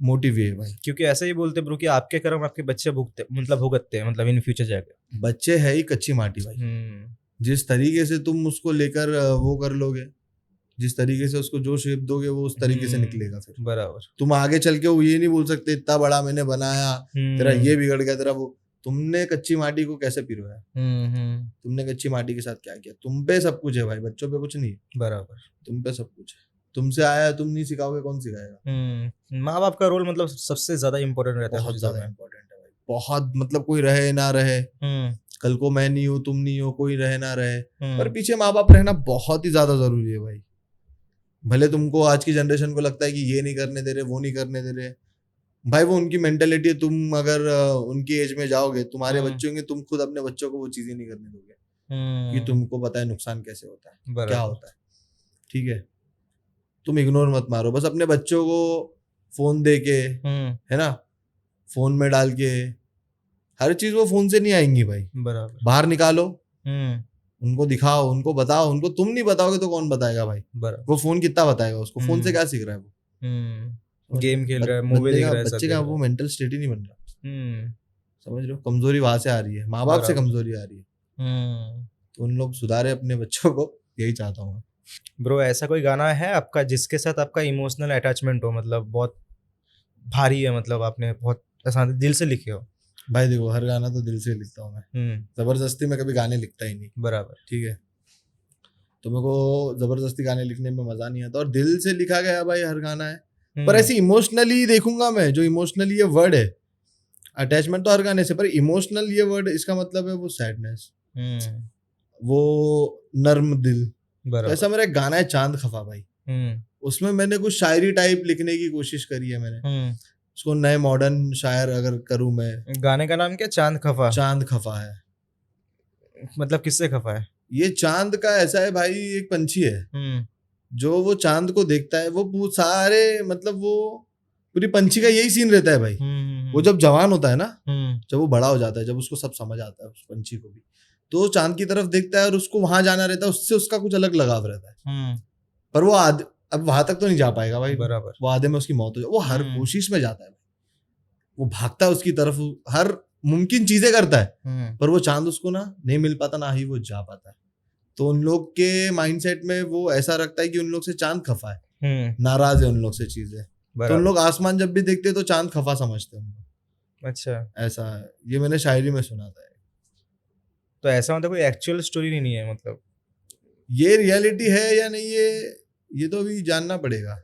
मोटिव है भाई। क्योंकि ऐसे ही बोलते ब्रो कि आपके कर्म आपके बच्चे भुगतते हैं, मतलब इन फ्यूचर जाके। बच्चे है ही कच्ची माटी भाई, जिस तरीके से तुम उसको लेकर वो कर लोगे, जिस तरीके से उसको जो शेप दोगे वो उस तरीके से निकलेगा। फिर बराबर, तुम आगे चल के वो ये नहीं बोल सकते इतना बड़ा मैंने बनाया, तेरा ये बिगड़ गया, तेरा वो, तुमने कच्ची माटी को कैसे पिरोया, तुमने कच्ची माटी के साथ क्या किया, तुम पे सब कुछ है भाई, बच्चों पे कुछ नहीं है। बराबर, तुम पे सब कुछ है, तुमसे आया, तुम नहीं सिखाओगे कौन सिखाएगा। माँ बाप का रोल मतलब सबसे ज्यादा इम्पोर्टेंट रहता है, बहुत ज्यादा इम्पोर्टेंट है भाई, बहुत, मतलब कोई रहे ना रहे, कल को मैं नहीं हूँ, तुम नहीं हो, कोई रहे ना रहे, पर पीछे माँ बाप रहना बहुत ही ज्यादा जरूरी है भाई। भले तुमको आज की जनरेशन को लगता है कि ये नहीं करने दे रहे, वो नहीं करने दे रहे, भाई वो उनकी मेंटेलिटी है। तुम अगर उनकी एज में जाओगे, तुम्हारे बच्चे होंगे, तुम खुद अपने बच्चों को वो चीजें नहीं करने दोगे कि तुमको पता है नुकसान कैसे होता है, क्या होता है, ठीक है। तुम इग्नोर मत मारो, बस अपने बच्चों को फोन दे के, है ना, फोन में डाल के हर चीज, वो फोन से नहीं आएंगी भाई, बराबर, बाहर निकालो, उनको दिखाओ, उनको बताओ, उनको तुम नहीं बताओगे तो कौन बताएगा भाई, वो फोन कितना बताएगा उसको, फोन से क्या सीख रहा है वो, गेम खेल रहा है, मूवी देख रहा है, बच्चे का वो मेंटल स्टेट ही नहीं बन रहा, समझ रहे हो। कमजोरी वहां से आ रही है, माँ बाप से कमजोरी आ रही है, तो उन लोग सुधारे अपने बच्चों को, यही चाहता हूँ। ब्रो ऐसा कोई गाना है आपका जिसके साथ आपका इमोशनल अटैचमेंट हो, मतलब बहुत भारी है, मतलब आपने बहुत ऐसा दिल से लिखे हो? भाई देखो, हर गाना तो दिल से लिखता हूँ मैं, जबरदस्ती में कभी गाने लिखता ही नहीं। बराबर, ठीक है, तो मेरे को जबरदस्ती गाने लिखने में मजा नहीं आता, और दिल से लिखा गया भाई हर गाना है। पर ऐसे इमोशनली देखूंगा मैं, जो इमोशनली ये वर्ड है, अटैचमेंट तो हर गाने से, पर इमोशनल ये वर्ड, इसका मतलब है वो सैडनेस, वो नर्म दिल। तो ऐसा मेरा एक गाना है चांद खफा भाई, उसमें मैंने कुछ शायरी टाइप लिखने की कोशिश करी है मैंने, उसको नए मॉडर्न शायर अगर करूं मैं। गाने का नाम क्या? चांद खफा? चांद खफा है, मतलब किससे खफा है? ये चांद का ऐसा है भाई, एक पंछी है जो वो चांद को देखता है, वो सारे, मतलब वो पूरी पंछी का यही सीन रहता है भाई। वो जब जवान होता है ना, जब वो बड़ा हो जाता है, जब उसको सब समझ आता है उस पंछी को भी, तो चांद की तरफ देखता है और उसको वहां जाना रहता है, उससे उसका कुछ अलग लगाव रहता है। पर वो अब वहां तक तो नहीं जा पाएगा भाई, बराबर, वो आधे में उसकी मौत हो जाए, वो हर कोशिश में जाता है, वो भागता है उसकी तरफ, हर मुमकिन चीजें करता है, पर वो चांद उसको ना नहीं मिल पाता, ना ही वो जा पाता है। तो उन लोग के माइंडसेट में वो ऐसा रखता है कि उन लोग से चांद खफा है, नाराज है उन लोग से चीजें, तो उन लोग आसमान जब भी देखते हैं तो चांद खफा समझते हैं। अच्छा, ऐसा है, ये मैंने शायरी में सुना था। तो ऐसा मतलब कोई एक्चुअल स्टोरी नहीं है, मतलब ये रियलिटी है या नहीं, ये तो अभी जानना पड़ेगा।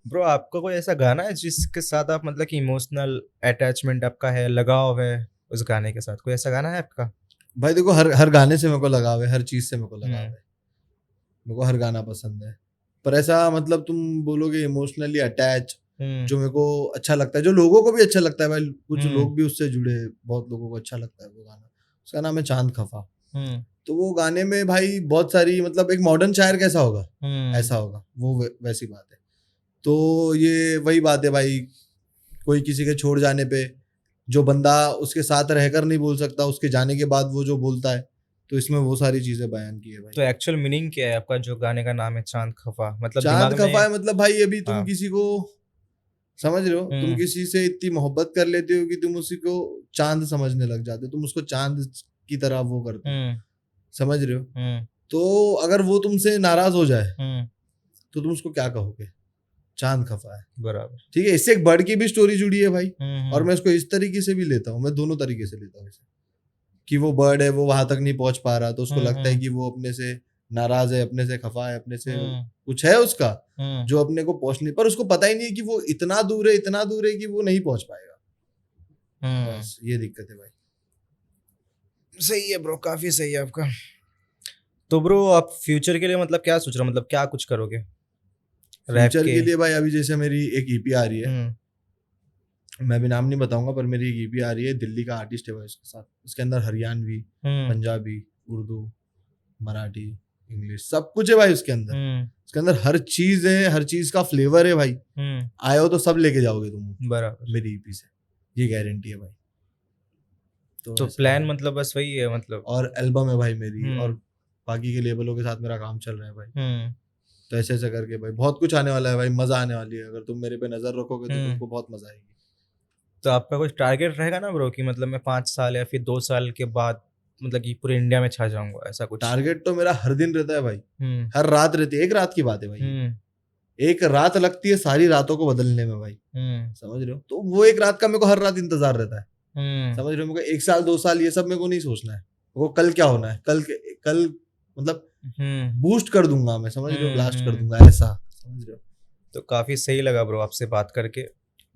ब्रो आपका कोई ऐसा गाना है जिसके साथ आप मतलब कि इमोशनल अटैचमेंट आपका है, लगाव है उस गाने के साथ, कोई ऐसा गाना है आपका? भाई देखो, हर गाने से मेरे को लगाव है, हर चीज से मेरे को लगाव है, मेरे को हर गाना पसंद है, पर ऐसा मतलब तुम बोलोगे इमोशनली अटैच, जो मेरे को अच्छा लगता है, जो लोगों को भी अच्छा लगता है भाई, कुछ लोग भी उससे जुड़े, बहुत लोगों को अच्छा लगता है वो गाना, उसका नाम है चांद खफा। तो वो गाने में भाई बहुत सारी, मतलब एक मॉडर्न शायर कैसा होगा, ऐसा होगा वो, वैसी बात है। तो ये वही बात है भाई, कोई किसी के छोड़ जाने पे जो बंदा उसके साथ रहकर नहीं बोल सकता, उसके जाने के बाद वो जो बोलता है, तो इसमें वो सारी चीजें बयान की है भाई। तो एक्चुअल मीनिंग क्या है आपका जो गाने का नाम है चांद खफा? मतलब चांद खफा है मतलब भाई, अभी तुम किसी को समझ रहे हो, तुम किसी से इतनी मोहब्बत कर लेते हो कि तुम उसी को चांद समझने लग जाते हो, तुम उसको चांद की तरह वो करते हो, समझ रहे हो। तो अगर वो तुमसे नाराज हो जाए तो तुम उसको क्या कहोगे? चांद खफा है, बराबर, ठीक है। इससे एक बर्ड की भी स्टोरी जुड़ी है भाई, और मैं इसको इस तरीके से भी लेता हूँ, मैं दोनों तरीके से लेता हूँ इसे, कि वो बर्ड है, वो वहां तक नहीं पहुंच पा रहा, तो उसको लगता है कि वो अपने से नाराज है अपने से, खफा है अपने से, कुछ है उसका जो अपने को पहुंच नहीं, पर उसको पता ही नहीं है कि वो इतना दूर है कि वो नहीं पहुंच पाएगा। बस ये दिक्कत है भाई। सही है ब्रो, काफी सही है आपका। तो ब्रो आप फ्यूचर के लिए मतलब क्या सोच रहे हो, मतलब क्या कुछ करोगे रैप फ्यूचर के लिए भाई अभी जैसे मेरी एक ईपी आ रही है, मैं भी नाम नहीं बताऊंगा, पर मेरी एक ईपी आ रही है, दिल्ली का आर्टिस्ट है भाई उसके साथ, उसके अंदर हरियाणवी, पंजाबी, उर्दू, मराठी, इंग्लिश सब कुछ है भाई उसके अंदर। उसके अंदर हर चीज है, हर चीज का फ्लेवर है भाई। आए हो तो सब लेके जाओगे तुम बराबर मेरी ईपी से, ये गारंटी है भाई। तो प्लान मतलब बस वही है मतलब। और एल्बम है भाई मेरी, और बाकी के लेबलों के साथ मेरा काम चल रहा है भाई। तो ऐसे ऐसे करके भाई बहुत कुछ आने वाला है भाई, मजा आने वाली है। अगर तुम मेरे पे नजर रखोगे तो तुमको बहुत मजा आएगी। तो आपका कुछ टारगेट रहेगा ना ब्रो कि मतलब मैं 5 साल या फिर 2 साल के बाद मतलब कि पूरे इंडिया में छा जाऊंगा, ऐसा कुछ? टारगेट तो मेरा हर दिन रहता है भाई, हर रात रहती है। एक रात की बात है भाई, एक रात लगती है सारी रातों को बदलने में भाई, समझ रहे हो? तो वो एक रात का मेरे को हर रात इंतजार रहता है, समझ रहे हो? मेरे को 1 साल 2 साल ये सब मेरे को नहीं सोचना है, वो कल क्या होना है, कल मतलब बूस्ट कर दूंगा मैं, समझ रहे हो? ब्लास्ट कर दूंगा, ऐसा, समझ रहे हो? तो काफी सही लगा ब्रो आपसे बात करके।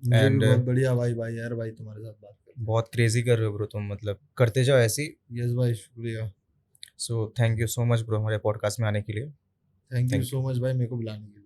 मुझे भी बहुत बढ़िया भाई यार भाई तुम्हारे साथ बात कर, बहुत क्रेजी कर रहे हो ब्रो तुम, मतलब करते जाओ ऐसी। यस भाई, शुक्रिया। So thank you so much bro हमारे पॉडकास्ट में आने के लिए। थैंक यू सो मच भाई मेरे को बुलाने के लिए।